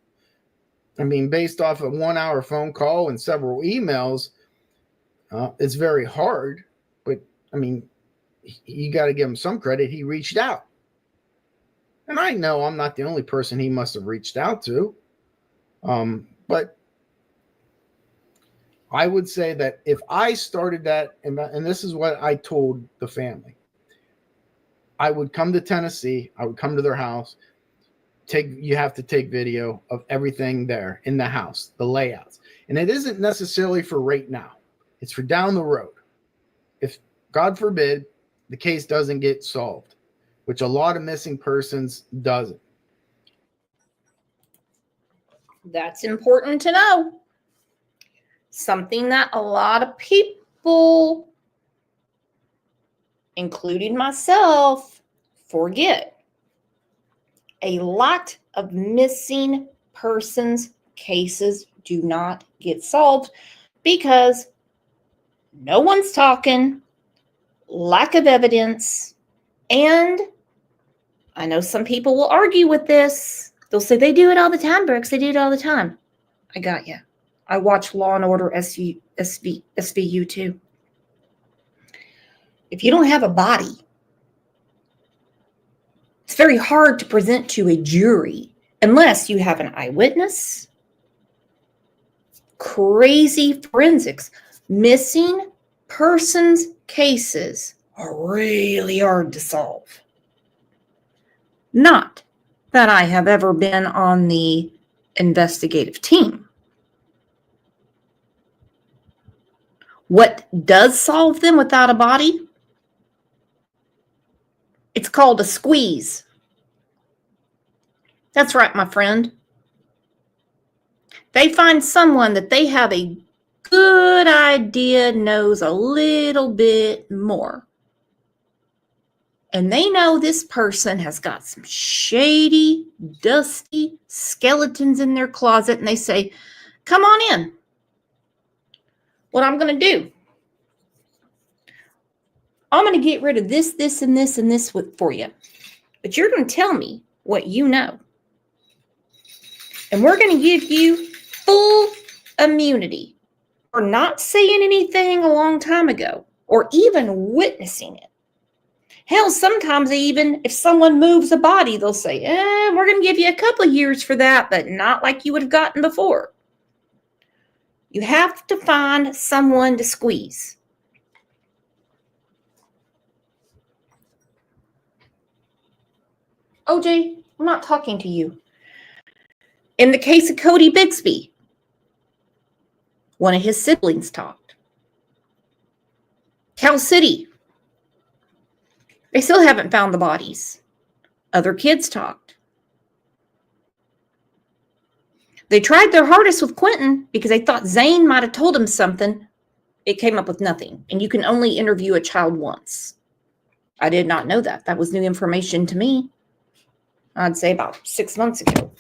I mean, based off a 1 hour phone call and several emails, it's very hard, but I mean, you got to give him some credit. He reached out. And I know I'm not the only person he must have reached out to. But I would say that if I started that, and this is what I told the family, I would come to Tennessee. I would come to their house. You have to take video of everything there in the house, the layouts. And it isn't necessarily for right now. It's for down the road. If, God forbid, the case doesn't get solved, which a lot of missing persons doesn't. That's important to know. Something that a lot of people, including myself, forget. A lot of missing persons cases do not get solved because no one's talking, lack of evidence, and I know some people will argue with this. They'll say they do it all the time, Brooks. They do it all the time. I got you. I watch Law and Order SVU too. If you don't have a body, it's very hard to present to a jury unless you have an eyewitness. Crazy forensics. Missing persons cases are really hard to solve. Not that I have ever been on the investigative team. What does solve them without a body? It's called a squeeze. That's right, my friend. They find someone that they have a good idea knows a little bit more. And they know this person has got some shady, dusty skeletons in their closet. And they say, come on in. What I'm going to do, I'm going to get rid of this, this, and this, and this for you. But you're going to tell me what you know. And we're going to give you full immunity for not saying anything a long time ago or even witnessing it. Hell, sometimes even if someone moves a body, they'll say, we're going to give you a couple of years for that, but not like you would have gotten before. You have to find someone to squeeze. OJ, I'm not talking to you. In the case of Cody Bixby, one of his siblings talked. Cal City, they still haven't found the bodies. Other kids talked. They tried their hardest with Quentin because they thought Zane might have told him something. It came up with nothing. And you can only interview a child once. I did not know that. That was new information to me. I'd say about 6 months ago.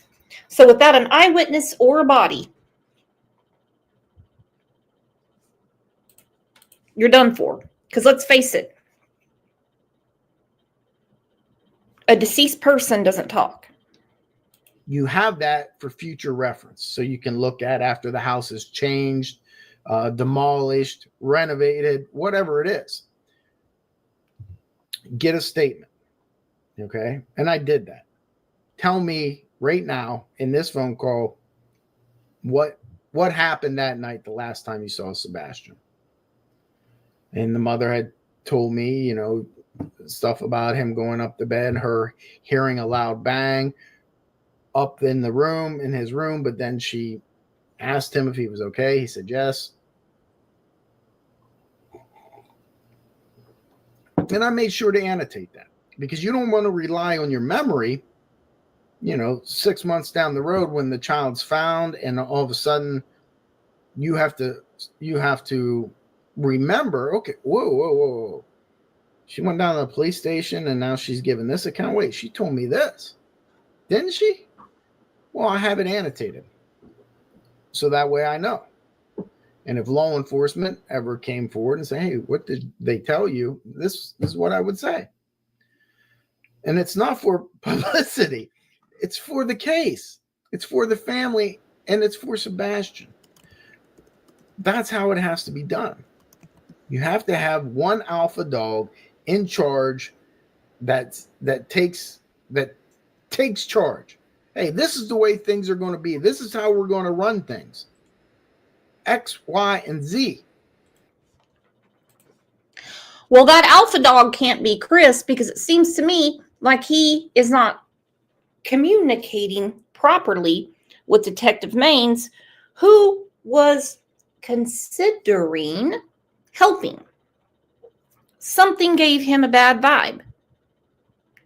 So without an eyewitness or a body, you're done for. Because let's face it, A deceased person doesn't talk. You have that for future reference. So you can look at after the house is changed, demolished, renovated, whatever it is. Get a statement. Okay. And I did that. Tell me right now in this phone call what happened that night the last time you saw Sebastian. And the mother had told me, you know, stuff about him going up to bed, her hearing a loud bang up in the room, in his room, but then she asked him if he was okay. He said yes. And I made sure to annotate that because you don't want to rely on your memory, you know, 6 months down the road when the child's found and all of a sudden you have to remember, okay, whoa. She went down to the police station and now she's giving this account. Wait, she told me this, didn't she? Well, I have it annotated. So that way I know. And if law enforcement ever came forward and say, hey, what did they tell you? This is what I would say. And it's not for publicity. It's for the case. It's for the family and it's for Sebastian. That's how it has to be done. You have to have one alpha dog in charge that takes charge. Hey, this is the way things are going to be. This is how we're going to run things. X, Y, and Z. Well, that alpha dog can't be Chris because it seems to me like he is not communicating properly with Detective Maines, who was considering helping. Something gave him a bad vibe.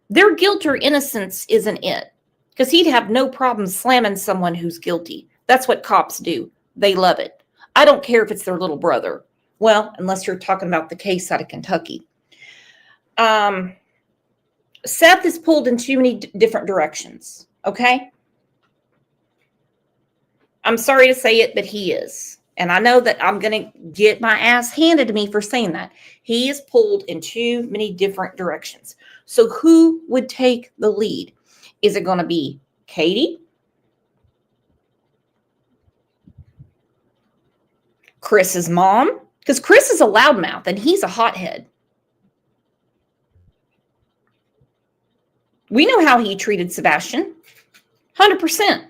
Their guilt or innocence isn't it, because he'd have no problem slamming someone who's guilty. That's what cops do. They love it. I don't care if it's their little brother. Well, unless you're talking about the case out of Kentucky. Seth is pulled in too many different directions, okay? I'm sorry to say it, but he is. And I know that I'm going to get my ass handed to me for saying that. He is pulled in too many different directions. So who would take the lead? Is it going to be Katie? Chris's mom? Because Chris is a loudmouth and he's a hothead. We know how he treated Sebastian. 100%.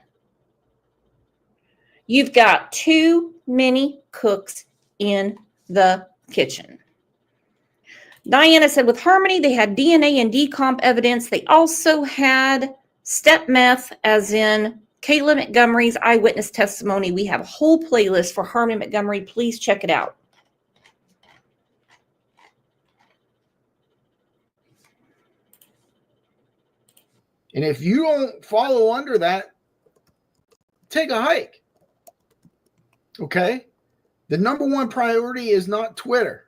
You've got too many cooks in the kitchen. Diana said with Harmony, they had DNA and decomp evidence. They also had step meth, as in Kayla Montgomery's eyewitness testimony. We have a whole playlist for Harmony Montgomery. Please check it out. And if you don't follow under that, take a hike. Okay? The number one priority is not Twitter.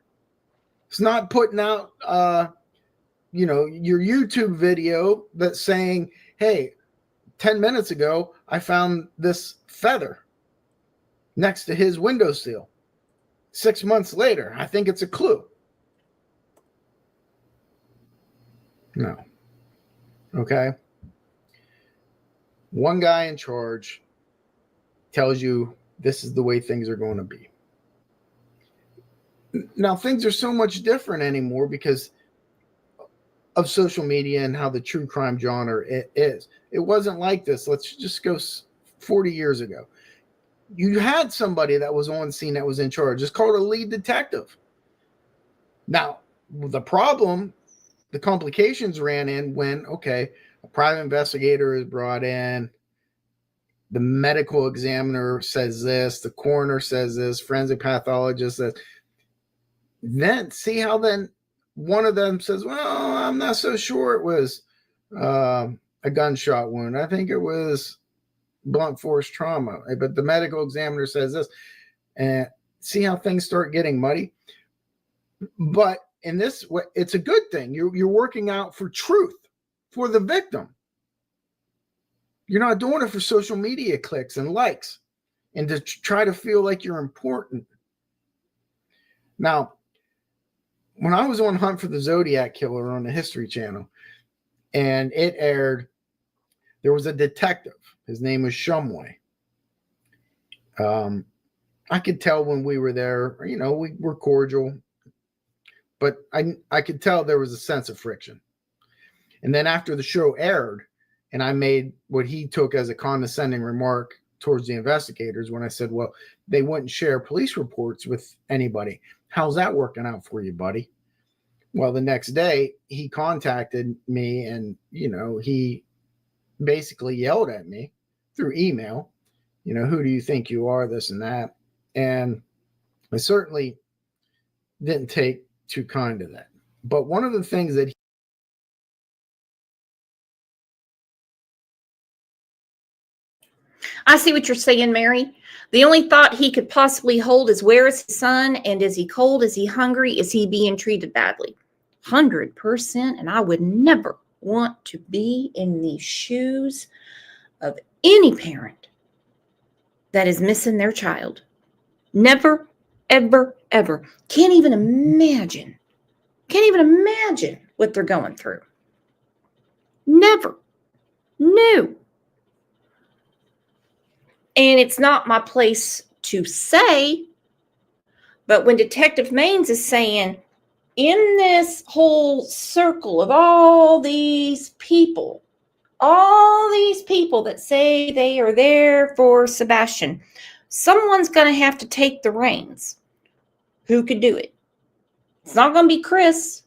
It's not putting out, your YouTube video that's saying, hey, 10 minutes ago, I found this feather next to his windowsill. 6 months later, I think it's a clue. No. Okay? One guy in charge tells you this is the way things are going to be. Now, things are so much different anymore because of social media and how the true crime genre is. It wasn't like this. Let's just go 40 years ago. You had somebody that was on scene that was in charge. It's called a lead detective. Now, the complications ran in when, okay, a private investigator is brought in. The medical examiner says this. The coroner says this. Forensic pathologist says. Then see how then one of them says, well, I'm not so sure it was a gunshot wound. I think it was blunt force trauma. But the medical examiner says this. And see how things start getting muddy. But in this way, it's a good thing. You're working out for truth for the victim. You're not doing it for social media clicks and likes and to try to feel like you're important. Now, when I was on Hunt for the Zodiac Killer on the History Channel, and it aired. There was a detective. His name was Shumway. I could tell when we were there, we were cordial, but I could tell there was a sense of friction. And then after the show aired, and I made what he took as a condescending remark towards the investigators when I said, well, they wouldn't share police reports with anybody. How's that working out for you, buddy? Well, the next day he contacted me, and, he basically yelled at me through email, who do you think you are, this and that. And I certainly didn't take too kind to that. But one of the things that I see what you're saying, Mary. The only thought he could possibly hold is, where is his son? And is he cold? Is he hungry? Is he being treated badly? 100%. And I would never want to be in the shoes of any parent that is missing their child. Never, ever, ever. Can't even imagine what they're going through. Never. No. And it's not my place to say, but when Detective Maines is saying, in this whole circle of all these people that say they are there for Sebastian, someone's going to have to take the reins. Who could do it? It's not going to be Chris.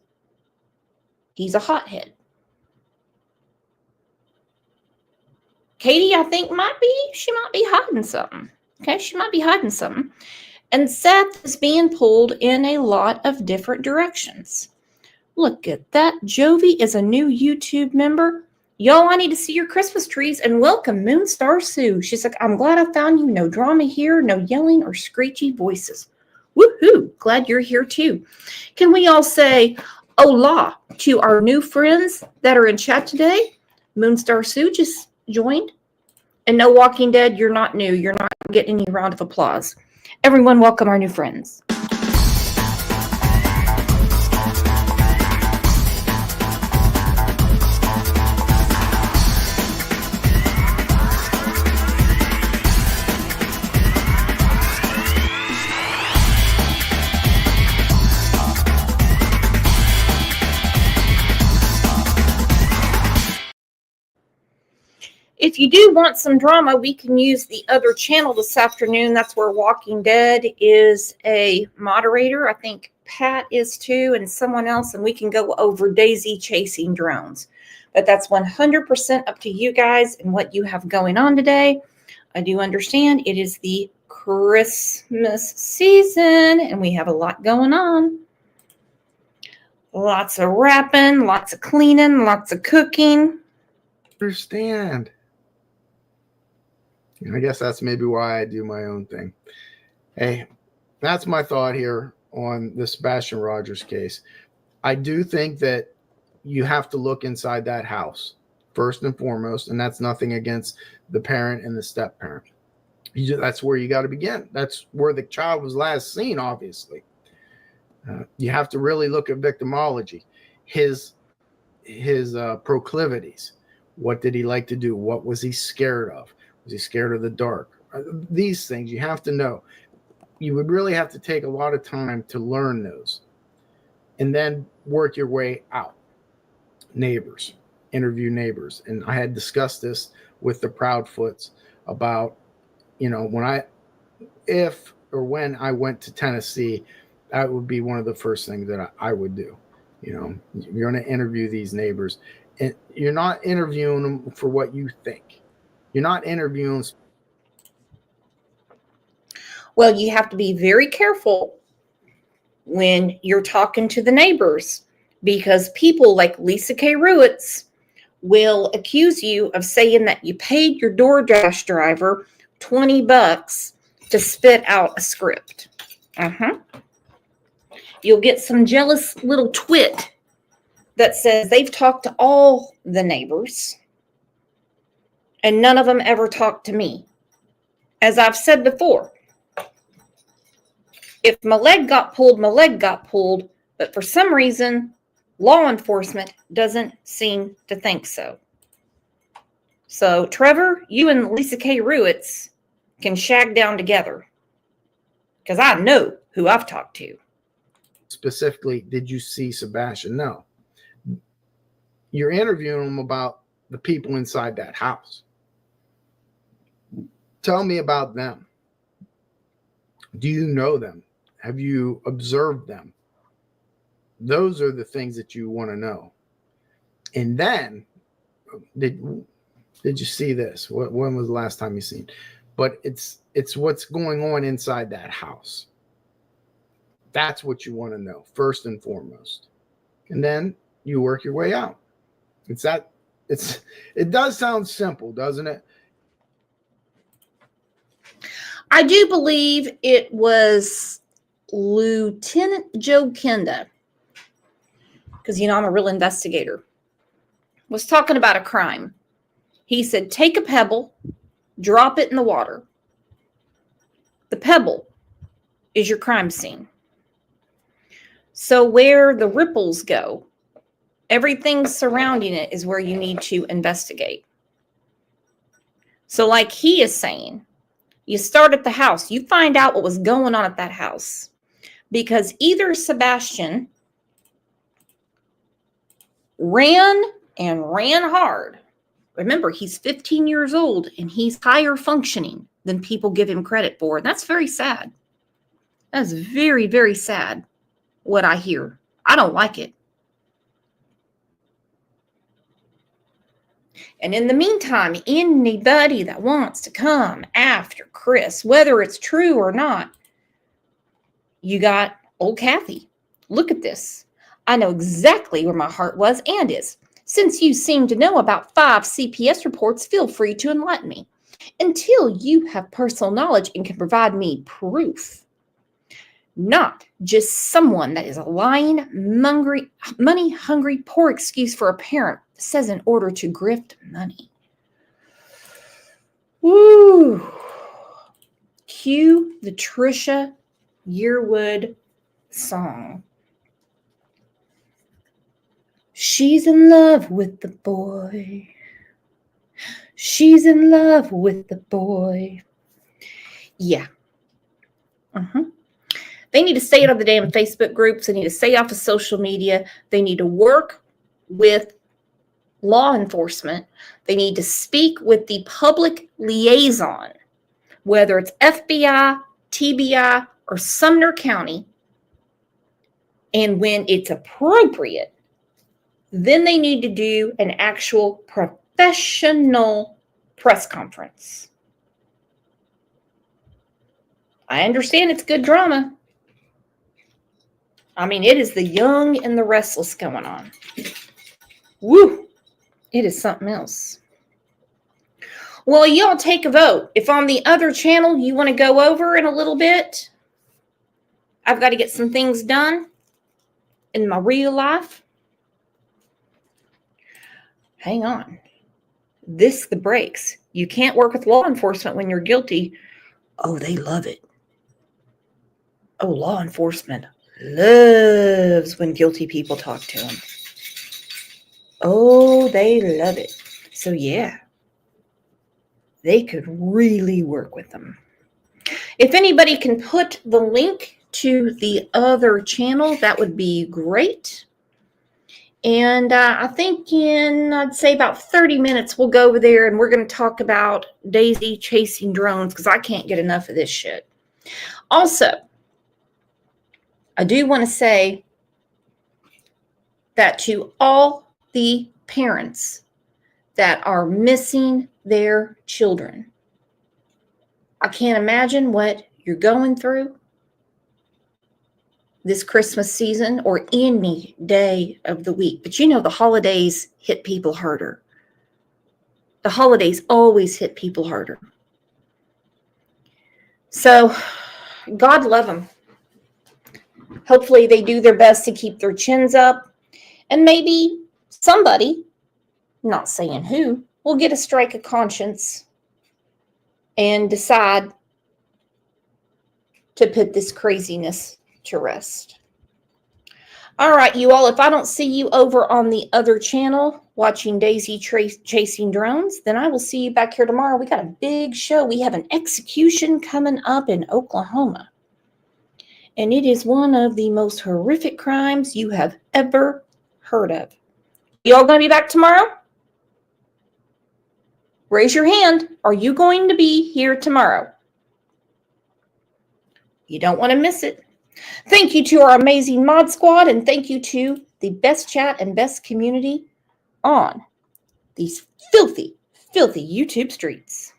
He's a hothead. Katie, I think she might be hiding something. Okay, she might be hiding something. And Seth is being pulled in a lot of different directions. Look at that. Jovi is a new YouTube member. Y'all, I need to see your Christmas trees, and welcome Moonstar Sue. She's like, I'm glad I found you. No drama here, no yelling or screechy voices. Woohoo, glad you're here too. Can we all say hola to our new friends that are in chat today? Moonstar Sue just joined. And no, Walking Dead, you're not new. You're not getting any round of applause. Everyone, welcome our new friends. If you do want some drama, we can use the other channel this afternoon. That's where Walking Dead is a moderator. I think Pat is too, and someone else, and we can go over Daisy chasing drones. But that's 100% up to you guys and what you have going on today. I do understand it is the Christmas season, and we have a lot going on. Lots of wrapping, lots of cleaning, lots of cooking. understand. I guess that's maybe why I do my own thing. Hey, that's my thought here on the Sebastian Rogers case. I do think that you have to look inside that house first and foremost, and that's nothing against the parent and the step parent. That's where you got to begin. That's where the child was last seen, obviously. You have to really look at victimology, his proclivities. What did he like to do? What was he scared of? Was he scared of the dark? These things you have to know. You would really have to take a lot of time to learn those and then work your way out. Neighbors, interview neighbors. And I had discussed this with the Proudfoots about, if or when I went to Tennessee, that would be one of the first things that I would do. You're going to interview these neighbors, and you're not interviewing them for what you think. You're not interviewing. Well, you have to be very careful when you're talking to the neighbors, because people like Lisa K. Ruitz will accuse you of saying that you paid your DoorDash driver $20 to spit out a script. You'll get some jealous little twit that says they've talked to all the neighbors and none of them ever talked to me. As I've said before, if my leg got pulled, my leg got pulled. But for some reason, Law enforcement doesn't seem to think so. So, Trevor, you and Lisa K. Ruitz can shag down together. Because I know who I've talked to. Specifically, did you see Sebastian? No. You're interviewing him about the people inside that house. Tell me about them. Do you know them? Have you observed them? Those are the things that you want to know. And then, did you see this? When was the last time you seen? But it's what's going on inside that house. That's what you want to know first and foremost. And then you work your way out. It does sound simple, doesn't it? I do believe it was Lieutenant Joe Kenda, because, you know, I'm a real investigator, was talking about a crime. He said, take a pebble, drop it in the water. The pebble is your crime scene. So where the ripples go, everything surrounding it is where you need to investigate. So like he is saying, you start at the house. You find out what was going on at that house. Because either Sebastian ran and ran hard. Remember, he's 15 years old and he's higher functioning than people give him credit for. And that's very sad. That's very, very sad what I hear. I don't like it. And in the meantime, anybody that wants to come after Chris, whether it's true or not, you got old Kathy. Look at this. I know exactly where my heart was and is. Since you seem to know about 5 CPS reports, feel free to enlighten me. Until you have personal knowledge and can provide me proof. Not just someone that is a lying, money-hungry, poor excuse for a parent that says in order to grift money. Woo! Cue the Trisha Yearwood song. She's in love with the boy. She's in love with the boy. Yeah. They need to stay out of the damn Facebook groups. They need to stay off of social media. They need to work with law enforcement. They need to speak with the public liaison, whether it's FBI, TBI, or Sumner County. And when it's appropriate, then they need to do an actual professional press conference. I understand it's good drama. I mean, it is the young and the restless going on. Woo! It is something else. Well, y'all take a vote. If on the other channel you want to go over in a little bit, I've got to get some things done in my real life. Hang on. This the breaks. You can't work with law enforcement when you're guilty. Oh, they love it. Oh, law enforcement loves when guilty people talk to them. Oh, they love it. So yeah, they could really work with them. If anybody can put the link to the other channel, that would be great. And I think I'd say about 30 minutes, we'll go over there and we're going to talk about Daisy chasing drones because I can't get enough of this shit. Also, I do want to say that to all the parents that are missing their children, I can't imagine what you're going through this Christmas season or any day of the week. But you know, the holidays hit people harder. The holidays always hit people harder. So, God love them. Hopefully they do their best to keep their chins up. And maybe somebody, not saying who, will get a strike of conscience and decide to put this craziness to rest. All right, you all, if I don't see you over on the other channel watching Daisy chasing drones, then I will see you back here tomorrow. We got a big show. We have an execution coming up in Oklahoma. And it is one of the most horrific crimes you have ever heard of. You all going to be back tomorrow? Raise your hand. Are you going to be here tomorrow? You don't want to miss it. Thank you to our amazing mod squad, and thank you to the best chat and best community on these filthy, filthy YouTube streets.